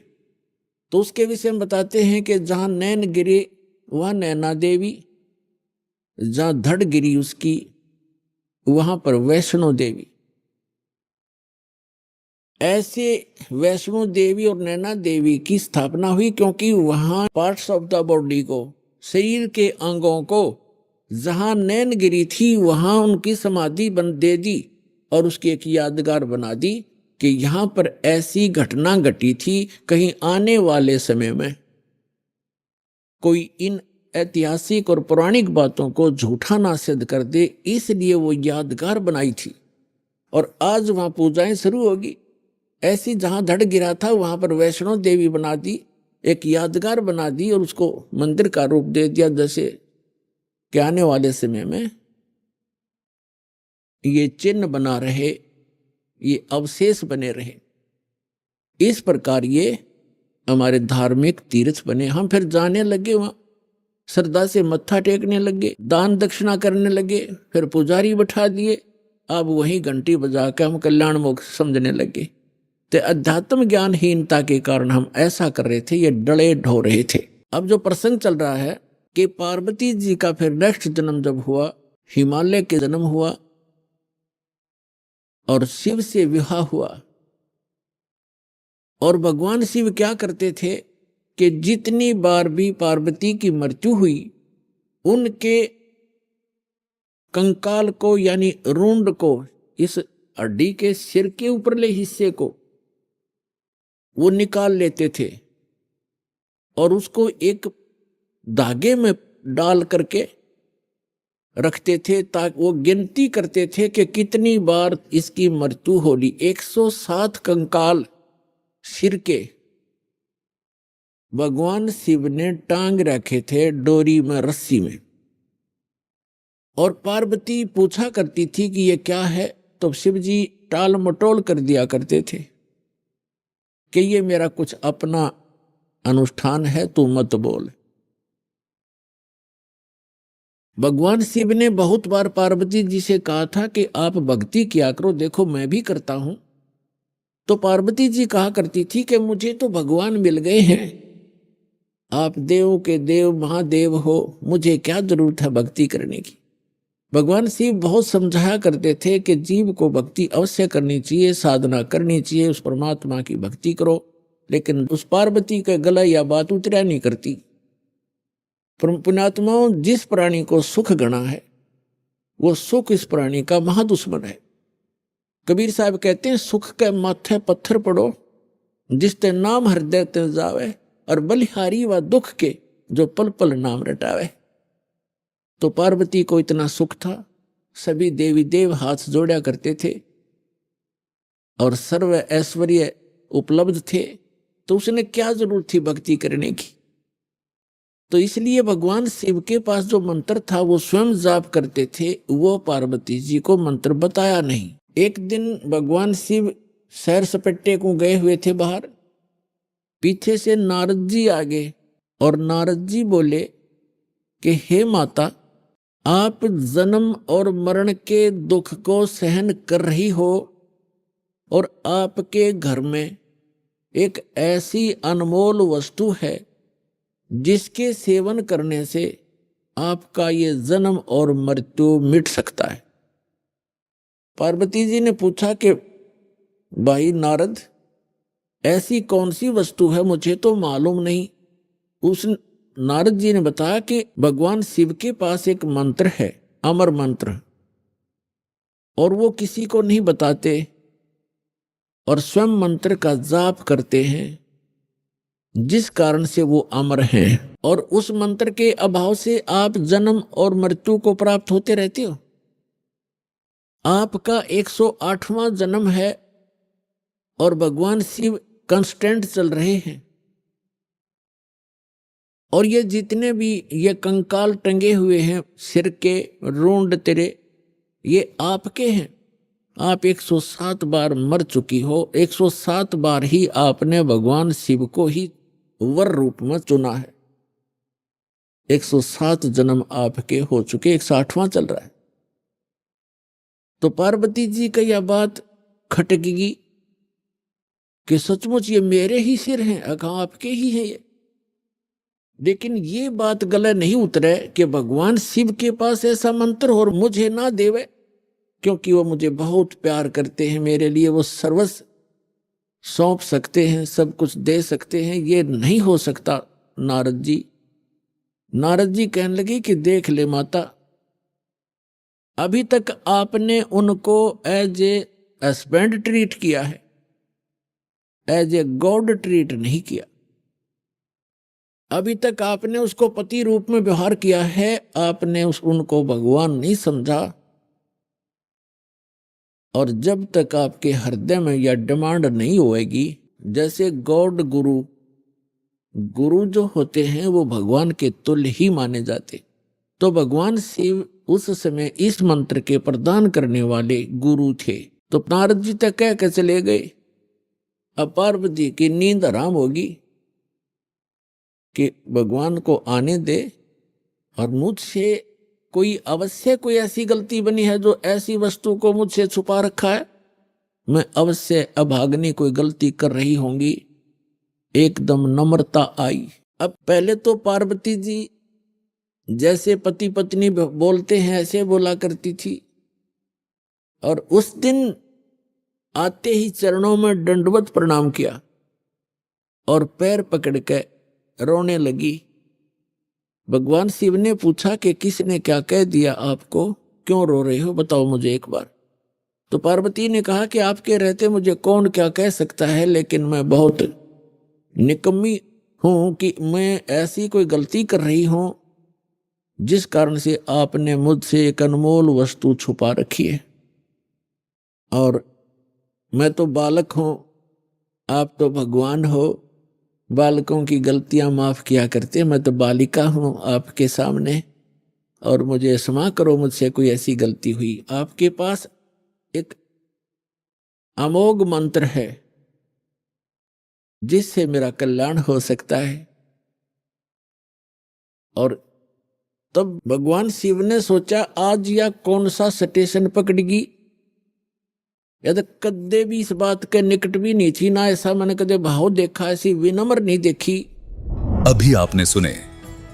तो उसके विषय में बताते हैं कि जहां नैन गिरे वह नैना देवी, जहां धड़ गिरी उसकी वहां पर वैष्णो देवी। ऐसे वैष्णो देवी और नैना देवी की स्थापना हुई क्योंकि वहां पार्ट्स ऑफ द बॉडी को, शरीर के अंगों को, जहां नैन गिरी थी वहां उनकी समाधि दे दी और उसकी एक यादगार बना दी कि यहां पर ऐसी घटना घटी थी, कहीं आने वाले समय में कोई इन ऐतिहासिक और पौराणिक बातों को झूठा ना सिद्ध कर दे, इसलिए वो यादगार बनाई थी। और आज वहां पूजाएं शुरू होगी। ऐसी जहां धड़ गिरा था वहां पर वैष्णो देवी बना दी, एक यादगार बना दी और उसको मंदिर का रूप दे दिया, जैसे कि आने वाले समय में ये चिन्ह बना रहे, ये अवशेष बने रहे। इस प्रकार ये हमारे धार्मिक तीर्थ बने। हम फिर जाने लगे, वहां श्रद्धा से मत्था टेकने लगे, दान दक्षिणा करने लगे, फिर पुजारी बैठा दिए। अब वही घंटी बजा के हम कल्याण मोक्ष समझने लगे। तो अध्यात्म ज्ञानहीनता के कारण हम ऐसा कर रहे थे, ये डले ढो रहे थे। अब जो प्रसंग चल रहा है कि पार्वती जी का फिर नेक्स्ट जन्म जब हुआ, हिमालय के जन्म हुआ और शिव से विवाह हुआ। और भगवान शिव क्या करते थे कि जितनी बार भी पार्वती की मृत्यु हुई, उनके कंकाल को यानी रूंड को, इस हड्डी के सिर के ऊपरले हिस्से को वो निकाल लेते थे और उसको एक धागे में डाल करके रखते थे, ताकि वो गिनती करते थे कि कितनी बार इसकी मृत्यु होगी। 107 कंकाल सिर के भगवान शिव ने टांग रखे थे डोरी में, रस्सी में। और पार्वती पूछा करती थी कि ये क्या है, तो शिव जी टाल मटोल कर दिया करते थे कि ये मेरा कुछ अपना अनुष्ठान है, तू मत बोल। भगवान शिव ने बहुत बार पार्वती जी से कहा था कि आप भक्ति किया करो, देखो मैं भी करता हूं। तो पार्वती जी कहा करती थी कि मुझे तो भगवान मिल गए हैं, आप देवों के देव महादेव हो, मुझे क्या जरूरत है भक्ति करने की। भगवान शिव बहुत समझाया करते थे कि जीव को भक्ति अवश्य करनी चाहिए, साधना करनी चाहिए, उस परमात्मा की भक्ति करो। लेकिन उस पार्वती के गला या बात उतरा नहीं करती। पुण्यात्माओं, जिस प्राणी को सुख गणा है वो सुख इस प्राणी का महादुश्मन है। कबीर साहब कहते हैं, सुख के माथे पत्थर पड़ो जिसते नाम हृदय ते जावे, और बलिहारी व दुख के जो पल पल नाम रटावे। तो पार्वती को इतना सुख था, सभी देवी देव हाथ जोड़ा करते थे और सर्व ऐश्वर्य उपलब्ध थे, तो उसने क्या जरूरत थी भक्ति करने की। तो इसलिए भगवान शिव के पास जो मंत्र था वो स्वयं जाप करते थे, वो पार्वती जी को मंत्र बताया नहीं। एक दिन भगवान शिव सैर सपट्टे को गए हुए थे बाहर, पीछे से नारद जी आ गए और नारद जी बोले कि हे माता, आप जन्म और मरण के दुख को सहन कर रही हो और आपके घर में एक ऐसी अनमोल वस्तु है जिसके सेवन करने से आपका ये जन्म और मृत्यु मिट सकता है। पार्वती जी ने पूछा कि भाई नारद, ऐसी कौन सी वस्तु है, मुझे तो मालूम नहीं। उस नारद जी ने बताया कि भगवान शिव के पास एक मंत्र है, अमर मंत्र, और वो किसी को नहीं बताते और स्वयं मंत्र का जाप करते हैं, जिस कारण से वो अमर हैं। और उस मंत्र के अभाव से आप जन्म और मृत्यु को प्राप्त होते रहते हो। आपका 108वां जन्म है और भगवान शिव कांस्टेंट चल रहे हैं, और ये जितने भी ये कंकाल टंगे हुए हैं सिर के रोंड तेरे, ये आपके हैं। आप 107 बार मर चुकी हो, 107 बार ही आपने भगवान शिव को ही वर रूप में चुना है। 107 जन्म आपके हो चुके, 108वां चल रहा है। तो पार्वती जी का यह बात खटकेगी कि सचमुच ये मेरे ही सिर हैं, अगर आपके ही हैं ये। लेकिन ये बात गले नहीं उतरे कि भगवान शिव के पास ऐसा मंत्र और मुझे ना देवे, क्योंकि वो मुझे बहुत प्यार करते हैं, मेरे लिए वो सर्वस्व सौंप सकते हैं, सब कुछ दे सकते हैं। ये नहीं हो सकता नारद जी। नारद जी कहने लगे कि देख ले माता, अभी तक आपने उनको एज ए हस्बैंड ट्रीट किया है, एज ए गॉड ट्रीट नहीं किया। अभी तक आपने उसको पति रूप में व्यवहार किया है, आपने उनको भगवान नहीं समझा। और जब तक आपके हृदय में यह डिमांड नहीं होएगी, जैसे गॉड गुरु, गुरु जो होते हैं वो भगवान के तुल्य ही माने जाते, तो भगवान शिव उस समय इस मंत्र के प्रदान करने वाले गुरु थे। तो नारद जी तक कह के चले गए। अब पार्वती की नींद हराम होगी कि भगवान को आने दे, और मुझसे कोई अवश्य कोई ऐसी गलती बनी है जो ऐसी वस्तु को मुझसे छुपा रखा है, मैं अवश्य अभाग्नि कोई गलती कर रही होंगी। एकदम नम्रता आई। अब पहले तो पार्वती जी जैसे पति पत्नी बोलते हैं ऐसे बोला करती थी, और उस दिन आते ही चरणों में दंडवत प्रणाम किया और पैर पकड़ के रोने लगी। भगवान शिव ने पूछा कि किसने क्या कह दिया आपको, क्यों रो रहे हो, बताओ मुझे एक बार। तो पार्वती ने कहा कि आपके रहते मुझे कौन क्या कह सकता है, लेकिन मैं बहुत निकम्मी हूं कि मैं ऐसी कोई गलती कर रही हूं जिस कारण से आपने मुझसे एक अनमोल वस्तु छुपा रखी है। और मैं तो बालक हूं, आप तो भगवान हो, बालकों की गलतियां माफ किया करते, मैं तो बालिका हूं आपके सामने, और मुझे क्षमा करो, मुझसे कोई ऐसी गलती हुई। आपके पास एक अमोघ मंत्र है जिससे मेरा कल्याण हो सकता है। और तब भगवान शिव ने सोचा, आज या कौन सा स्टेशन पकड़गी, यदि कदे भी इस बात के निकट भी नहीं थी ना, ऐसा मैंने कदे भाव देखा, ऐसी विनम्र नहीं देखी। अभी आपने सुने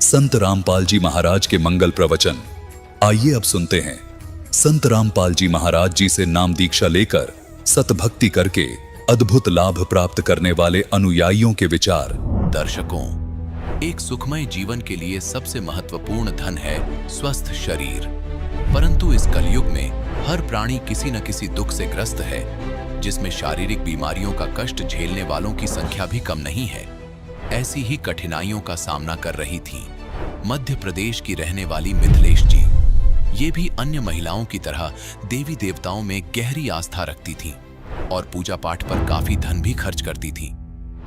संत रामपाल जी महाराज के मंगल प्रवचन। आइए अब सुनते हैं संत रामपाल जी महाराज जी से नाम दीक्षा लेकर सतभक्ति करके अद्भुत लाभ प्राप्त करने वाले अनुयायियों के विचार। दर्शकों, एक सुखमय जीवन के लिए सबसे महत्वपूर्ण धन है स्वस्थ शरीर। परंतु इस कलयुग में हर प्राणी किसी न किसी दुख से ग्रस्त है, जिसमें शारीरिक बीमारियों का कष्ट झेलने वालों की संख्या भी कम नहीं है। ऐसी ही कठिनाइयों का सामना कर रही थी मध्य प्रदेश की रहने वाली मिथिलेश जी। ये भी अन्य महिलाओं की तरह देवी देवताओं में गहरी आस्था रखती थीं और पूजा पाठ पर काफी धन भी खर्च करती थीं।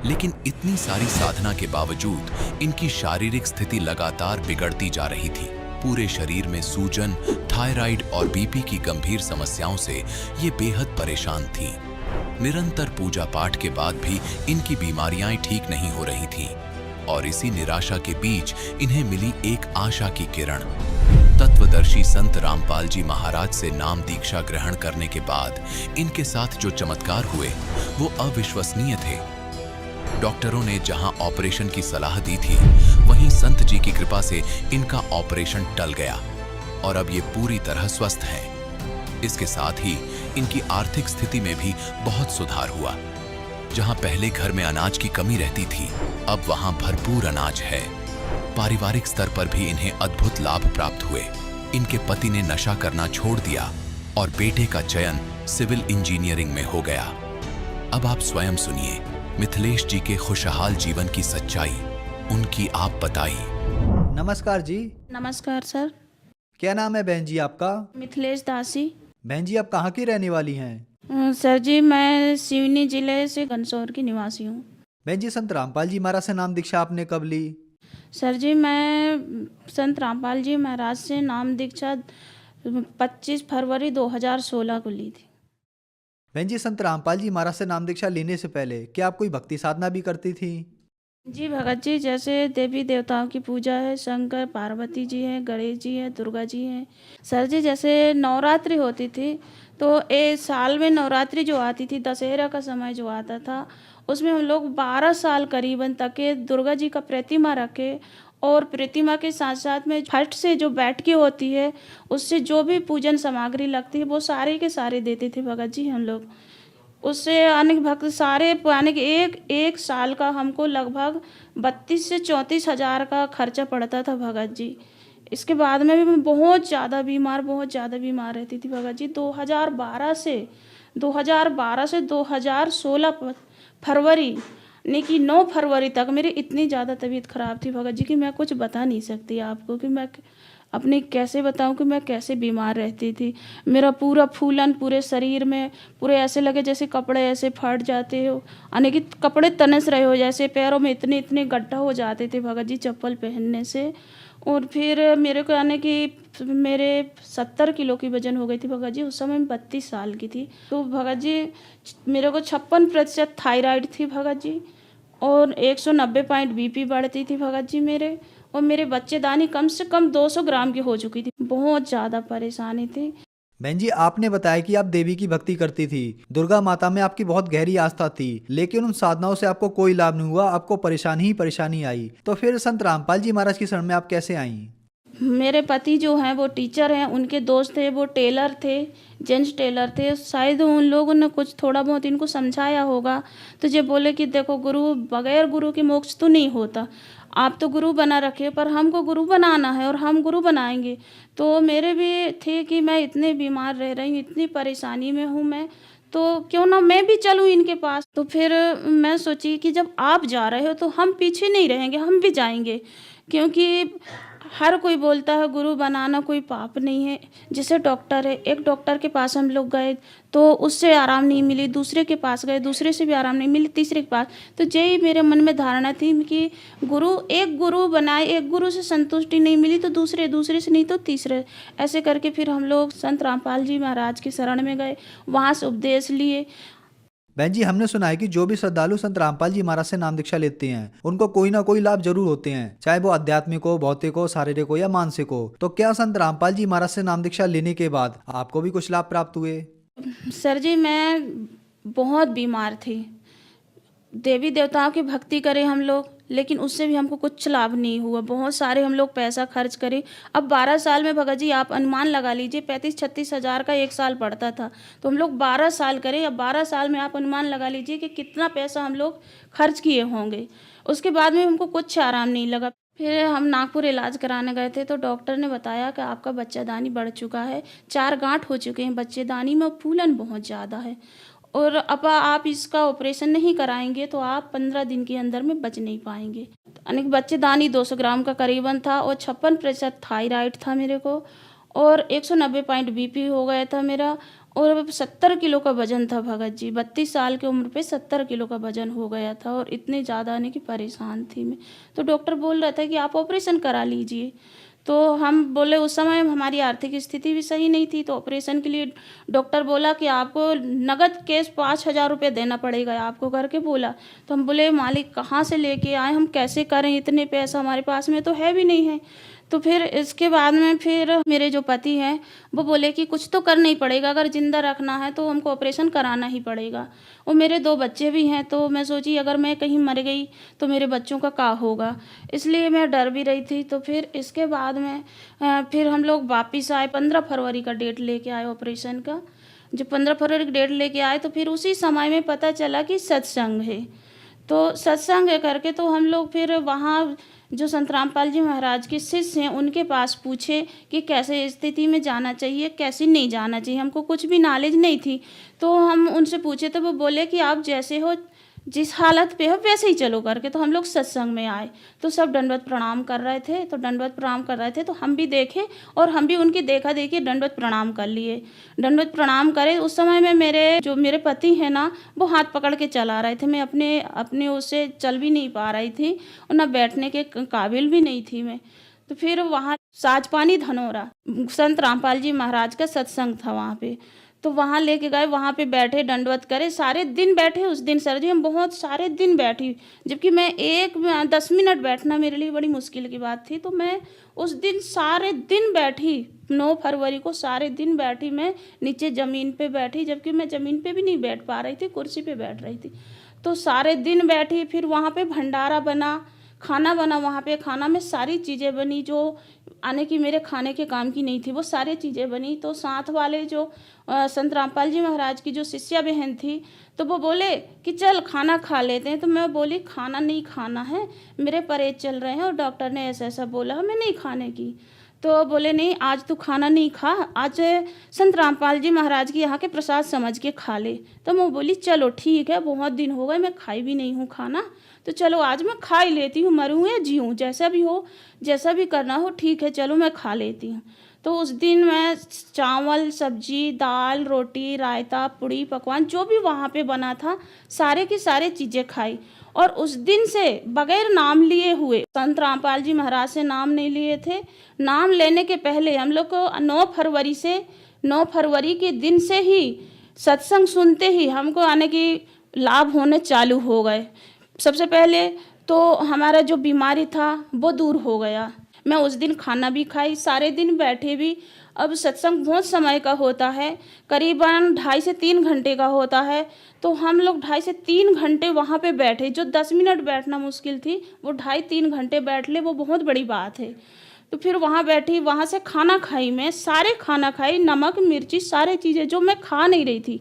लेकिन इतनी सारी साधना के बावजूद इनकी शारीरिक स्थिति लगातार बिगड़ती जा रही थी। पूरे शरीर में सूजन, थायराइड और बीपी की गंभीर समस्याओं से ये बेहद परेशान थीं। निरंतर पूजा पाठ के बाद भी इनकी बीमारियां ठीक नहीं हो रही थीं और इसी निराशा के बीच इन्हें मिली एक आशा की किरण। तत्वदर्शी संत रामपाल जी महाराज से नाम दीक्षा ग्रहण करने के बाद इनके साथ जो चमत्कार हुए वो अविश्वसनीय थे। डॉक्टरों ने जहां ऑपरेशन की सलाह दी थी, वहीं संत जी की कृपा से इनका ऑपरेशन टल गया और अब ये पूरी तरह स्वस्थ हैं। इसके साथ ही इनकी आर्थिक स्थिति में भी बहुत सुधार हुआ। जहां पहले घर में अनाज की कमी रहती थी, अब वहां भरपूर अनाज है। पारिवारिक स्तर पर भी इन्हें अद्भुत लाभ प्राप्त हुए। इनके पति ने नशा करना छोड़ दिया और बेटे का चयन सिविल इंजीनियरिंग में हो गया। अब आप स्वयं सुनिए मिथिलेश जी के खुशहाल जीवन की सच्चाई, उनकी आप बताई। नमस्कार जी। नमस्कार सर। क्या नाम है बहन जी आपका? मिथिलेश दासी। बहन जी आप कहाँ की रहने वाली हैं? सर जी मैं सिवनी जिले से घनसौर की निवासी हूँ। बहन जी संत रामपाल जी महाराज से नाम दीक्षा आपने कब ली? सर जी मैं संत रामपाल जी महाराज से नाम दीक्षा 25 फरवरी 2016 को ली थी। बहन जी संत रामपाल जी महाराज से नाम दीक्षा लेने से पहले क्या आप कोई भक्ति साधना भी करती थी? जी भगत जी, जैसे देवी देवताओं की पूजा है, शंकर पार्वती जी हैं, गणेश जी हैं, दुर्गा जी हैं। सर जी जैसे नवरात्रि होती थी तो एक साल में नवरात्रि जो आती थी, दशहरा का समय जो आता था, उसमें हम लोग 12 साल करीबन तक के दुर्गा जी का प्रतिमा रखे और प्रतिमा के साथ साथ में फट से जो बैठकी होती है उससे जो भी पूजन सामग्री लगती है वो सारे के सारे देते थे भगत जी हम लोग। उससे अनेक भक्त सारे यानी कि एक साल का हमको लगभग 32 से 34 हज़ार का खर्चा पड़ता था भगत जी। इसके बाद में भी मैं बहुत ज़्यादा बीमार रहती थी भगत जी। 2012 से 2016 फरवरी यानी कि 9 फरवरी तक मेरी इतनी ज़्यादा तबीयत ख़राब थी भगत जी कि मैं कुछ बता नहीं सकती आपको कि मैं अपनी कैसे बताऊं कि मैं कैसे बीमार रहती थी। मेरा पूरा फूलन पूरे शरीर में पूरे ऐसे लगे जैसे कपड़े ऐसे फट जाते हो, यानी कि कपड़े तनस रहे हो, जैसे पैरों में इतने इतने गड्ढा हो जाते थे भगत जी चप्पल पहनने से। और फिर मेरे को यानी कि मेरे 70 किलो की वजन हो गई थी भगत जी। उस समय मैं 32 साल की थी। तो भगत जी मेरे को 56% थायराइड थी भगत जी और 190 पॉइंट बीपी बढ़ती थी भगत जी मेरे, और मेरे बच्चेदानी कम से कम 200 ग्राम की हो चुकी थी। बहुत ज़्यादा परेशानी थी। बहन जी आपने बताया कि आप देवी की भक्ति करती थी, दुर्गा माता में आपकी बहुत गहरी आस्था थी, लेकिन उन साधनाओं से आपको कोई लाभ नहीं हुआ, आपको परेशानी ही परेशानी आई। तो फिर संत रामपाल जी महाराज की शरण में आप कैसे आईं? मेरे पति जो हैं वो टीचर हैं, उनके दोस्त थे वो टेलर थे, जेंट्स टेलर थे। शायद उन लोगों ने कुछ थोड़ा बहुत इनको समझाया होगा। तो ये बोले कि देखो गुरु, बगैर गुरु के मोक्ष तो नहीं होता, आप तो गुरु बना रखे पर हमको गुरु बनाना है और हम गुरु बनाएंगे। तो मेरे भी थे कि मैं इतने बीमार रह रही हूँ, इतनी परेशानी में हूँ मैं, तो क्यों ना मैं भी चलूँ इनके पास। तो फिर मैं सोची कि जब आप जा रहे हो तो हम पीछे नहीं रहेंगे, हम भी जाएंगे, क्योंकि हर कोई बोलता है गुरु बनाना कोई पाप नहीं है। जैसे डॉक्टर है, एक डॉक्टर के पास हम लोग गए तो उससे आराम नहीं मिली, दूसरे के पास गए, दूसरे से भी आराम नहीं मिली, तीसरे के पास। तो यही मेरे मन में धारणा थी कि एक गुरु बनाए, एक गुरु से संतुष्टि नहीं मिली तो दूसरे, दूसरे से नहीं तो तीसरे, ऐसे करके फिर हम लोग संत रामपाल जी महाराज की शरण में गए, वहाँ से उपदेश लिए। बहन जी, हमने सुना है कि जो भी श्रद्धालु संत रामपाल जी महाराज से नाम दीक्षा लेते हैं उनको कोई ना कोई लाभ जरूर होते हैं, चाहे वो आध्यात्मिक हो, भौतिक हो, शारीरिक हो या मानसिक हो। तो क्या संत रामपाल जी महाराज से नाम दीक्षा लेने के बाद आपको भी कुछ लाभ प्राप्त हुए? सर जी, मैं बहुत बीमार थी। देवी देवताओं की भक्ति करें हम लोग, लेकिन उससे भी हमको कुछ लाभ नहीं हुआ। बहुत सारे हम लोग पैसा खर्च करें। अब 12 साल में भगत जी आप अनुमान लगा लीजिए, 35-36 हज़ार का एक साल पड़ता था, तो हम लोग 12 साल करें। अब 12 साल में आप अनुमान लगा लीजिए कि कितना पैसा हम लोग खर्च किए होंगे। उसके बाद में हमको कुछ आराम नहीं लगा। फिर हम नागपुर इलाज कराने गए थे तो डॉक्टर ने बताया कि आपका बच्चेदानी बढ़ चुका है, 4 गांठ हो चुके हैं बच्चेदानी में, फूलन बहुत ज़्यादा है और अब आप इसका ऑपरेशन नहीं कराएंगे तो आप 15 दिन के अंदर में बच नहीं पाएंगे। यानी कि बच्चेदानी 200 ग्राम का करीबन था और 56% थायराइड था मेरे को और 190 पॉइंट बीपी हो गया था मेरा और 70 किलो का वजन था भगत जी। 32 साल की उम्र पे 70 किलो का वजन हो गया था और इतने ज़्यादा आने की परेशान थी मैं। तो डॉक्टर बोल रहा था कि आप ऑपरेशन करा लीजिए। तो हम बोले, उस समय हमारी आर्थिक स्थिति भी सही नहीं थी, तो ऑपरेशन के लिए डॉक्टर बोला कि आपको नगद केस 5,000 रुपये देना पड़ेगा आपको करके बोला। तो हम बोले मालिक कहाँ से लेके आए, हम कैसे करें, इतने पैसा हमारे पास में तो है भी नहीं है। तो फिर इसके बाद में फिर मेरे जो पति हैं वो बोले कि कुछ तो करना ही पड़ेगा, अगर ज़िंदा रखना है तो हमको ऑपरेशन कराना ही पड़ेगा। और मेरे 2 बच्चे भी हैं, तो मैं सोची अगर मैं कहीं मर गई तो मेरे बच्चों का क्या होगा, इसलिए मैं डर भी रही थी। तो फिर इसके बाद में फिर हम लोग वापस आए, 15 फरवरी का डेट लेके आए ऑपरेशन का। जब 15 फरवरी की डेट लेके आए तो फिर उसी समय में पता चला कि सत्संग है। तो सत्संग करके तो हम लोग फिर वहाँ जो संत रामपाल जी महाराज के शिष्य हैं उनके पास पूछे कि कैसे स्थिति में जाना चाहिए, कैसे नहीं जाना चाहिए। हमको कुछ भी नॉलेज नहीं थी, तो हम उनसे पूछे तो वो बोले कि आप जैसे हो, जिस हालत पे हो वैसे ही चलो करके। तो हम लोग सत्संग में आए तो सब दंडवत प्रणाम कर रहे थे, तो दंडवत प्रणाम कर रहे थे तो हम भी देखे और हम भी उनकी देखा देखी दंडवत प्रणाम कर लिए। दंडवत प्रणाम करे उस समय में मेरे पति हैं ना, वो हाथ पकड़ के चला रहे थे। मैं अपने उससे चल भी नहीं पा रही थी और ना बैठने के काबिल भी नहीं थी मैं। तो फिर वहाँ साजपानी धनोरा संत रामपाल जी महाराज का सत्संग था वहाँ पे, तो वहाँ लेके गए, वहाँ पे बैठे, दंडवत करे, सारे दिन बैठे उस दिन। सर जी हम बहुत सारे दिन बैठी, जबकि मैं 10 मिनट बैठना मेरे लिए बड़ी मुश्किल की बात थी। तो मैं उस दिन सारे दिन बैठी, 9 फरवरी को सारे दिन बैठी। मैं नीचे ज़मीन पे बैठी, जबकि मैं ज़मीन पे भी नहीं बैठ पा रही थी, कुर्सी पे बैठ रही थी। तो सारे दिन बैठी। फिर वहाँ पे भंडारा बना, खाना बना, वहाँ पे खाना में सारी चीज़ें बनी जो आने की मेरे खाने के काम की नहीं थी, वो सारी चीज़ें बनी। तो साथ वाले जो संत रामपाल जी महाराज की जो शिष्या बहन थी, तो वो बोले कि चल खाना खा लेते हैं। तो मैं बोली खाना नहीं खाना है, मेरे परहेज चल रहे हैं और डॉक्टर ने ऐसा ऐसा बोला हमें नहीं खाने की। तो बोले नहीं आज तू खाना नहीं खा, आज संत रामपाल जी महाराज की यहाँ के प्रसाद समझ के खा ले। तो मैं बोली चलो ठीक है, बहुत दिन हो गए मैं खाई भी नहीं हूँ खाना, तो चलो आज मैं खा ही लेती हूँ, मरूँ या जीऊँ जैसा भी हो, जैसा भी करना हो ठीक है, चलो मैं खा लेती हूँ। तो उस दिन मैं चावल, सब्जी, दाल, रोटी, रायता, पूड़ी, पकवान जो भी वहाँ पे बना था सारे की सारे चीज़ें खाई। और उस दिन से बगैर नाम लिए हुए, संत रामपाल जी महाराज से नाम नहीं लिए थे। नाम लेने के पहले हम लोग को 9 फरवरी के दिन से ही सत्संग सुनते ही हमको आने की लाभ होने चालू हो गए। सबसे पहले तो हमारा जो बीमारी था वो दूर हो गया। मैं उस दिन खाना भी खाई, सारे दिन बैठे भी। अब सत्संग बहुत समय का होता है, करीबन 2.5 से 3 घंटे का होता है। तो हम लोग 2.5 से 3 घंटे वहाँ पे बैठे, जो 10 मिनट बैठना मुश्किल थी वो 2.5-3 घंटे बैठ ले, वो बहुत बड़ी बात है। तो फिर वहाँ बैठी, वहाँ से खाना खाई, मैं सारे खाना खाई, नमक मिर्ची सारे चीज़ें जो मैं खा नहीं रही थी,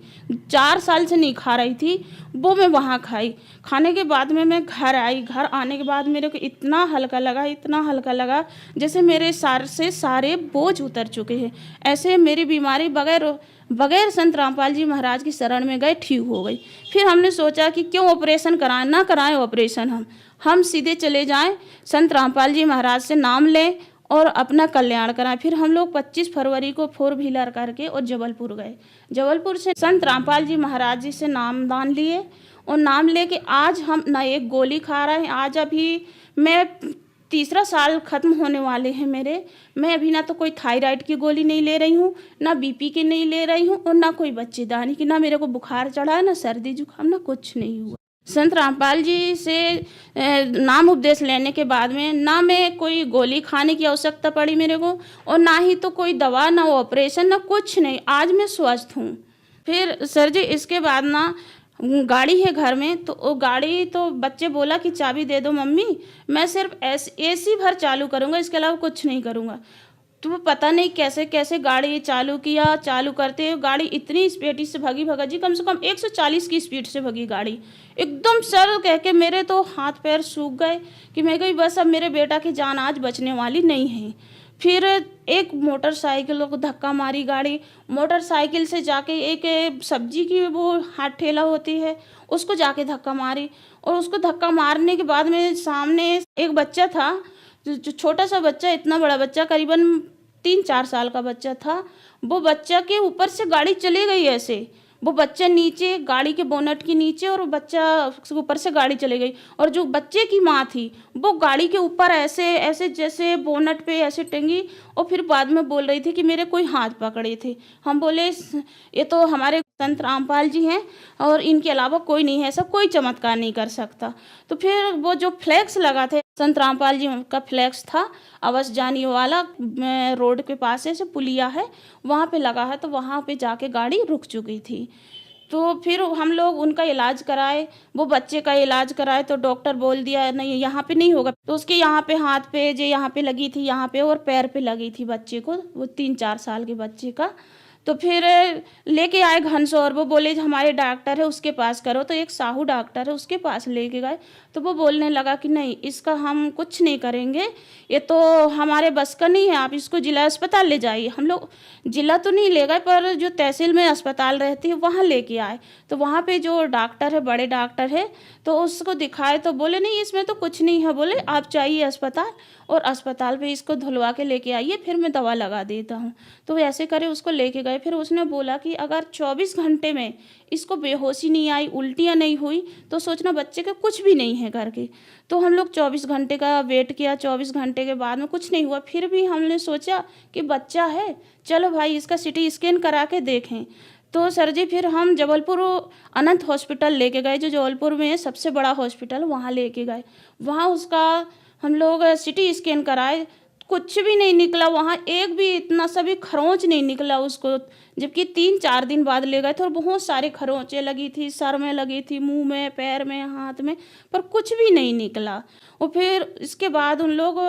4 साल से नहीं खा रही थी, वो मैं वहाँ खाई। खाने के बाद में मैं घर आई। घर आने के बाद मेरे को इतना हल्का लगा जैसे मेरे सारे बोझ उतर चुके हैं। ऐसे मेरी बीमारी बगैर बगैर संत रामपाल जी महाराज की शरण में गए, ठीक हो गई। फिर हमने सोचा कि क्यों ऑपरेशन कराएं, ना कराएं ऑपरेशन, हम सीधे चले जाएं, संत रामपाल जी महाराज से नाम लें और अपना कल्याण कराएं। फिर हम लोग 25 फरवरी को 4 व्हीलर करके और जबलपुर गए। जबलपुर से संत रामपाल जी महाराज जी से नामदान लिए और नाम लेके आज हम ना एक गोली खा रहे हैं। आज अभी मैं 3रा साल खत्म होने वाले हैं मेरे। मैं अभी ना तो कोई थायराइड की गोली नहीं ले रही हूँ, ना बीपी की नहीं ले रही हूँ और ना कोई बच्चेदानी की, ना मेरे को बुखार चढ़ा है, ना सर्दी जुकाम, ना कुछ नहीं हुआ। संत रामपाल जी से नाम उपदेश लेने के बाद में ना मैं कोई गोली खाने की आवश्यकता पड़ी मेरे को, और ना ही तो कोई दवा, ना ऑपरेशन, ना कुछ नहीं। आज मैं स्वस्थ हूँ। फिर सर जी इसके बाद ना गाड़ी है घर में, तो वो गाड़ी तो बच्चे बोला कि चाबी दे दो मम्मी, मैं सिर्फ एसी भर चालू करूँगा, इसके अलावा कुछ नहीं करूँगा। तो पता नहीं कैसे कैसे गाड़ी चालू किया। चालू करते हुए गाड़ी इतनी स्पीड से भगी भगा जी, कम से कम 140 की स्पीड से भगी गाड़ी एकदम। सर कह के मेरे तो हाथ पैर सूख गए कि मैं गई बस अब मेरे बेटा की जान आज बचने वाली नहीं है। फिर एक मोटरसाइकिल को धक्का मारी गाड़ी, मोटरसाइकिल से जाके एक सब्जी की वो हाथ ठेला होती है उसको जाके धक्का मारी, और उसको धक्का मारने के बाद में सामने एक बच्चा था, जो छोटा सा बच्चा, इतना बड़ा बच्चा करीबन 3-4 साल का बच्चा था। वो बच्चा के ऊपर से गाड़ी चली गई ऐसे, वो बच्चा नीचे गाड़ी के बोनट के नीचे और बच्चा ऊपर से गाड़ी चली गई। और जो बच्चे की माँ थी वो गाड़ी के ऊपर ऐसे ऐसे जैसे बोनट पे ऐसे टंगी, और फिर बाद में बोल रही थी कि मेरे कोई हाथ पकड़े थे। हम बोले ये तो हमारे संत रामपाल जी हैं और इनके अलावा कोई नहीं है, ऐसा कोई चमत्कार नहीं कर सकता। तो फिर वो जो फ्लैक्स लगा थे, संत रामपाल जी का फ्लैक्स था, अवस जानी वाला रोड के पास ऐसे पुलिया है वहाँ पे लगा है, तो वहाँ पे जाके गाड़ी रुक चुकी थी। तो फिर हम लोग उनका इलाज कराए, वो बच्चे का इलाज कराए, तो डॉक्टर बोल दिया नहीं यहाँ पे नहीं होगा। तो उसके यहाँ पे हाथ पे जो यहाँ पे लगी थी, यहाँ पे और पैर पे लगी थी बच्चे को, वो 3-4 साल के बच्चे का। तो फिर लेके आए घनसौर, वो बोले हमारे डॉक्टर है उसके पास करो, तो एक साहू डॉक्टर है उसके पास लेके गए। तो वो बोलने लगा कि नहीं इसका हम कुछ नहीं करेंगे, ये तो हमारे बस का नहीं है, आप इसको जिला अस्पताल ले जाइए। हम लोग जिला तो नहीं ले गए, पर जो तहसील में अस्पताल रहती है वहाँ लेके आए। तो वहाँ पे जो डॉक्टर है, बड़े डॉक्टर है, तो उसको दिखाए तो बोले नहीं इसमें तो कुछ नहीं है, बोले आप चाहिए अस्पताल और अस्पताल पे इसको धुलवा के लेके आइए, फिर मैं दवा लगा देता हूँ। तो वैसे करे उसको लेके गए। फिर उसने बोला कि अगर 24 घंटे में इसको बेहोशी नहीं आई, उल्टियाँ नहीं हुई, तो सोचना बच्चे का कुछ भी नहीं है करके। तो हम लोग 24 घंटे का वेट किया, 24 घंटे के बाद में कुछ नहीं हुआ। फिर भी हमने सोचा कि बच्चा है, चलो भाई इसका CT स्कैन करा के देखें। तो सर जी फिर हम जबलपुर अनंत हॉस्पिटल लेके गए, जो जबलपुर में सबसे बड़ा हॉस्पिटल, वहाँ लेके गए। वहाँ उसका हम लोग CT स्कैन कराए, कुछ भी नहीं निकला, वहाँ एक भी इतना सा भी खरोंच नहीं निकला उसको। जबकि 3-4 दिन बाद ले गए थे और बहुत सारे खरोंचें लगी थी, सर में लगी थी, मुंह में, पैर में, हाथ में, पर कुछ भी नहीं निकला। और फिर इसके बाद उन लोग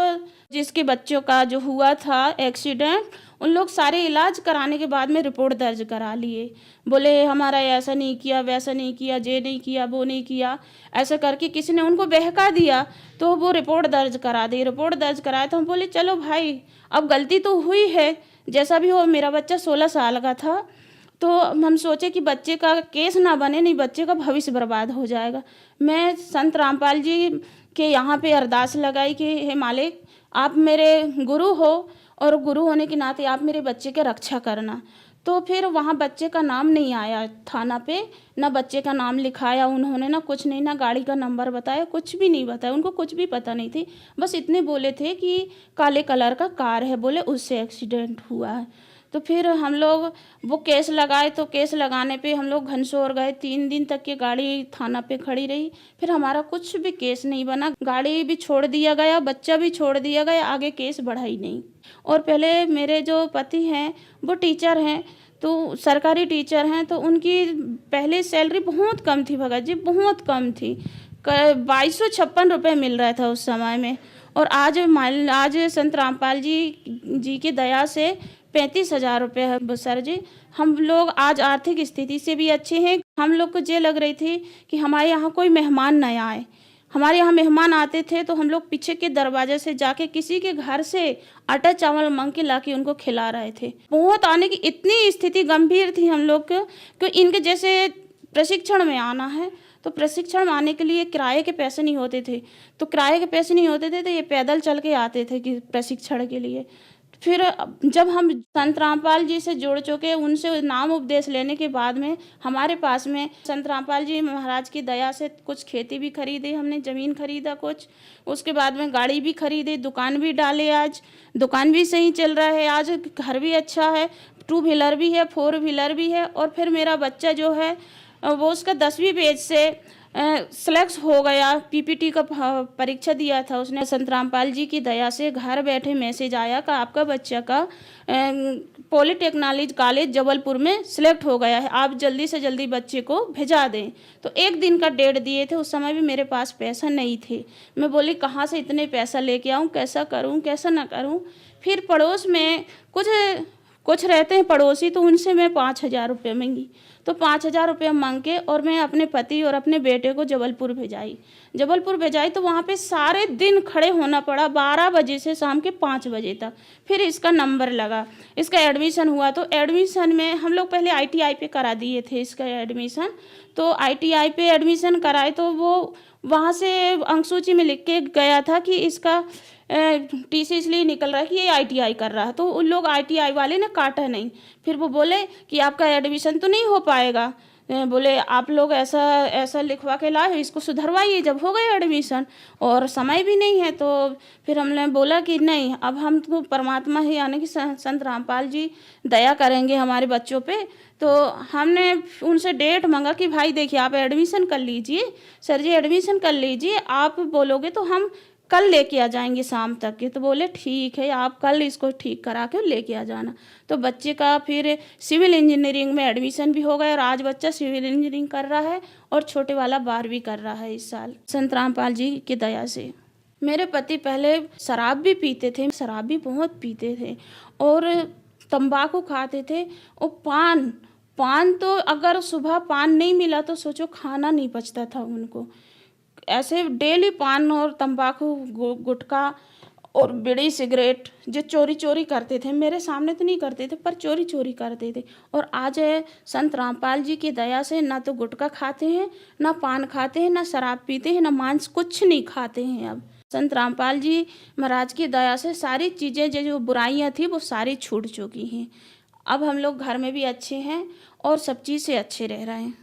जिसके बच्चों का जो हुआ था एक्सीडेंट, उन लोग सारे इलाज कराने के बाद में रिपोर्ट दर्ज करा लिए। बोले हमारा ऐसा नहीं किया, वैसा नहीं किया, ये नहीं किया, वो नहीं किया, ऐसा करके किसी ने उनको बहका दिया। तो वो रिपोर्ट दर्ज करा दी। रिपोर्ट दर्ज कराया तो हम बोले चलो भाई अब गलती तो हुई है, जैसा भी हो। मेरा बच्चा 16 साल का था, तो हम सोचे कि बच्चे का केस ना बने, नहीं बच्चे का भविष्य बर्बाद हो जाएगा। मैं संत रामपाल जी के यहाँ पे अरदास लगाई कि हे मालिक आप मेरे गुरु हो, और गुरु होने के नाते आप मेरे बच्चे की रक्षा करना। तो फिर वहाँ बच्चे का नाम नहीं आया थाना पे, ना बच्चे का नाम लिखाया उन्होंने, ना कुछ नहीं, ना गाड़ी का नंबर बताया, कुछ भी नहीं बताया। उनको कुछ भी पता नहीं थी, बस इतने बोले थे कि काले कलर का कार है, बोले उससे एक्सीडेंट हुआ है। तो फिर हम लोग वो केस लगाए। तो केस लगाने पे हम लोग घनसौर गए, 3 दिन तक ये गाड़ी थाना पे खड़ी रही। फिर हमारा कुछ भी केस नहीं बना, गाड़ी भी छोड़ दिया गया, बच्चा भी छोड़ दिया गया, आगे केस बढ़ा ही नहीं। और पहले मेरे जो पति हैं वो टीचर हैं, तो सरकारी टीचर हैं, तो उनकी पहले सैलरी बहुत कम थी भगत जी, बहुत कम थी, 2256 रुपये मिल रहा था उस समय में। और आज संत रामपाल जी की दया से 35,000 रुपये है सर जी। हम लोग आज आर्थिक स्थिति से भी अच्छे हैं। हम लोग को ये लग रही थी कि हमारे यहाँ कोई मेहमान न आए, हमारे यहाँ मेहमान आते थे तो हम लोग पीछे के दरवाजे से जाके किसी के घर से आटा चावल मांग के लाके उनको खिला रहे थे। बहुत आने की इतनी स्थिति गंभीर थी हम लोग कि इनके जैसे प्रशिक्षण में आना है तो प्रशिक्षण में आने के लिए किराए के पैसे नहीं होते थे, तो किराए के पैसे नहीं होते थे तो ये पैदल चल के आते थे कि प्रशिक्षण के लिए। फिर जब हम संत रामपाल जी से जुड़ चुके, उनसे नाम उपदेश लेने के बाद में हमारे पास में संत रामपाल जी महाराज की दया से कुछ खेती भी खरीदी, हमने ज़मीन खरीदा कुछ, उसके बाद में गाड़ी भी खरीदी, दुकान भी डाले, आज दुकान भी सही चल रहा है, आज घर भी अच्छा है, 2 व्हीलर भी है, 4 व्हीलर भी है। और फिर मेरा बच्चा जो है वो उसका 10वीं बैच से सेलेक्ट हो गया, पीपीटी का परीक्षा दिया था उसने। संत रामपाल जी की दया से घर बैठे मैसेज आया कि आपका बच्चा का पॉलिटेक्निक कॉलेज जबलपुर में सिलेक्ट हो गया है, आप जल्दी से जल्दी बच्चे को भेजा दें। तो 1 दिन का डेट दिए थे, उस समय भी मेरे पास पैसा नहीं थे। मैं बोली कहाँ से इतने पैसा लेके आऊँ, कैसा करूँ कैसा ना करूँ। फिर पड़ोस में कुछ रहते हैं पड़ोसी, तो उनसे मैं 5,000 रुपये मांगी, तो 5,000 रुपये मांग के और मैं अपने पति और अपने बेटे को जबलपुर भेजाई। तो वहाँ पे सारे दिन खड़े होना पड़ा, 12 बजे से शाम के 5 बजे तक। फिर इसका नंबर लगा, इसका एडमिशन हुआ। तो एडमिशन में हम लोग पहले ITI पे करा दिए थे इसका एडमिशन। तो ITI पे एडमिशन कराए तो वो वहाँ से अंकसूची में लिख के गया था कि इसका TC इसलिए निकल रहा है कि ये ITI कर रहा है। तो उन लोग ITI वाले ने काटा नहीं। फिर वो बोले कि आपका एडमिशन तो नहीं हो पाएगा, बोले आप लोग ऐसा लिखवा के लाए, इसको सुधरवाइए। जब हो गया एडमिशन और समय भी नहीं है, तो फिर हमने बोला कि नहीं, अब हम तो परमात्मा ही यानी कि संत रामपाल जी दया करेंगे हमारे बच्चों पे। तो हमने उनसे डेट मांगा कि भाई देखिए आप एडमिशन कर लीजिए, सर जी एडमिशन कर लीजिए, आप बोलोगे तो हम कल लेके आ जाएंगे शाम तक के। तो बोले ठीक है, आप कल इसको ठीक करा के लेके आ जाना। तो बच्चे का फिर सिविल इंजीनियरिंग में एडमिशन भी हो गया और आज बच्चा सिविल इंजीनियरिंग कर रहा है और छोटे वाला 12वीं कर रहा है इस साल, संत रामपाल जी की दया से। मेरे पति पहले शराब भी पीते थे, शराब भी बहुत पीते थे और तंबाकू खाते थे और पान तो अगर सुबह पान नहीं मिला तो सोचो खाना नहीं पचता था उनको। ऐसे डेली पान और तंबाकू गुटखा और बीड़ी सिगरेट जो चोरी करते थे, मेरे सामने तो नहीं करते थे पर चोरी करते थे। और आज संत रामपाल जी की दया से ना तो गुटखा खाते हैं, ना पान खाते हैं, ना शराब पीते हैं, ना मांस, कुछ नहीं खाते हैं। अब संत रामपाल जी महाराज की दया से सारी चीज़ें जो बुराइयां थी वो सारी छूट चुकी हैं। अब हम लोग घर में भी अच्छे हैं और सब चीज़ से अच्छे रह रहे हैं।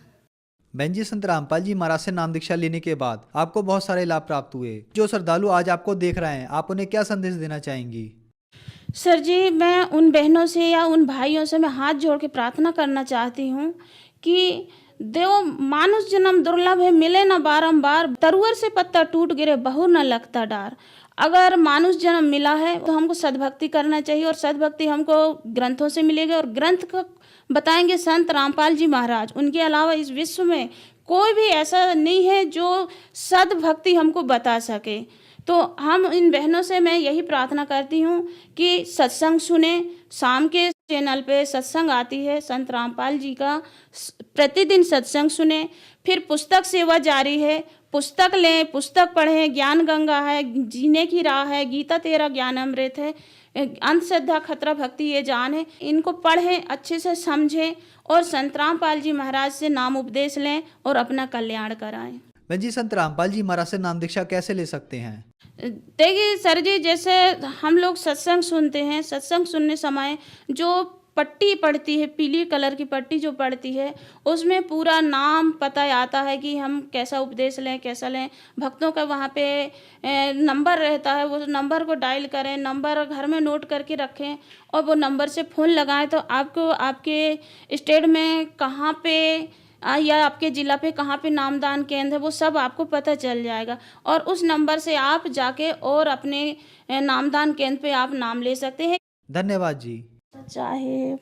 बहन जी, संत रामपाल जी महाराज से नाम दीक्षा लेने के बाद आपको बहुत सारे लाभ प्राप्त हुए। जो श्रद्धालु आज आपको देख रहे हैं, आप उन्हें क्या संदेश देना चाहेंगी? सर जी, मैं उन बहनों से या उन भाइयों से मैं हाथ जोड़ के प्रार्थना करना चाहती हूँ कि देव मानुष जन्म दुर्लभ है, मिले न बारंबार, तरुअर से पत्ता टूट गिरे बहु न लगता डार। अगर मानुष जन्म मिला है तो हमको सद्भक्ति करना चाहिए और सद्भक्ति हमको ग्रंथों से मिलेगी और ग्रंथ का बताएंगे संत रामपाल जी महाराज। उनके अलावा इस विश्व में कोई भी ऐसा नहीं है जो सद्भक्ति हमको बता सके। तो हम इन बहनों से मैं यही प्रार्थना करती हूँ कि सत्संग सुने। शाम के चैनल पे सत्संग आती है संत रामपाल जी का, प्रतिदिन सत्संग सुने। फिर पुस्तक सेवा जारी है, पुस्तक लें, पुस्तक पढ़ें। ज्ञान गंगा है, जीने की राह है, गीता तेरा ज्ञान अमृत है, अंधश्रद्धा खतरा भक्ति ये जान है। इनको पढ़ें, अच्छे से समझें और संत रामपाल जी महाराज से नाम उपदेश लें और अपना कल्याण कराएं। बहन जी, संत रामपाल जी महाराज से नाम दीक्षा कैसे ले सकते हैं? देखिए सर जी, जैसे हम लोग सत्संग सुनते हैं, सत्संग सुनने समय जो पट्टी पड़ती है, पीली कलर की पट्टी जो पड़ती है, उसमें पूरा नाम पता आता है कि हम कैसा उपदेश लें, कैसा लें। भक्तों का वहाँ पे नंबर रहता है, वो नंबर को डायल करें, नंबर घर में नोट करके रखें और वो नंबर से फ़ोन लगाएं तो आपको आपके स्टेट में कहाँ पे या आपके ज़िला पे कहाँ पे नामदान केंद्र है वो सब आपको पता चल जाएगा और उस नंबर से आप जाके और अपने नामदान केंद्र पे आप नाम ले सकते हैं। धन्यवाद जी। चाहे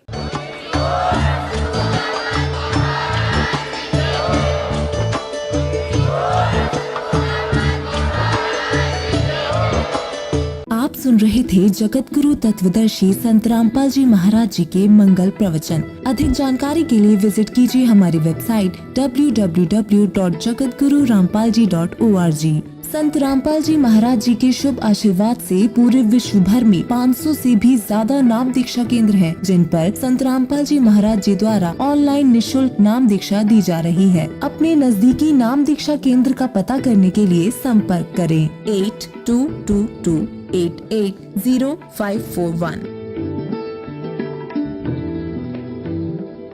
आप सुन रहे थे जगत गुरु तत्वदर्शी संत रामपाल जी महाराज जी के मंगल प्रवचन। अधिक जानकारी के लिए विजिट कीजिए हमारी वेबसाइट www.jagatgururampalji.org। संत रामपाल जी महाराज जी के शुभ आशीर्वाद से पूरे विश्व भर में 500 से भी ज्यादा नाम दीक्षा केंद्र हैं, जिन पर संत रामपाल जी महाराज जी द्वारा ऑनलाइन निशुल्क नाम दीक्षा दी जा रही है। अपने नजदीकी नाम दीक्षा केंद्र का पता करने के लिए संपर्क करें 8222880541।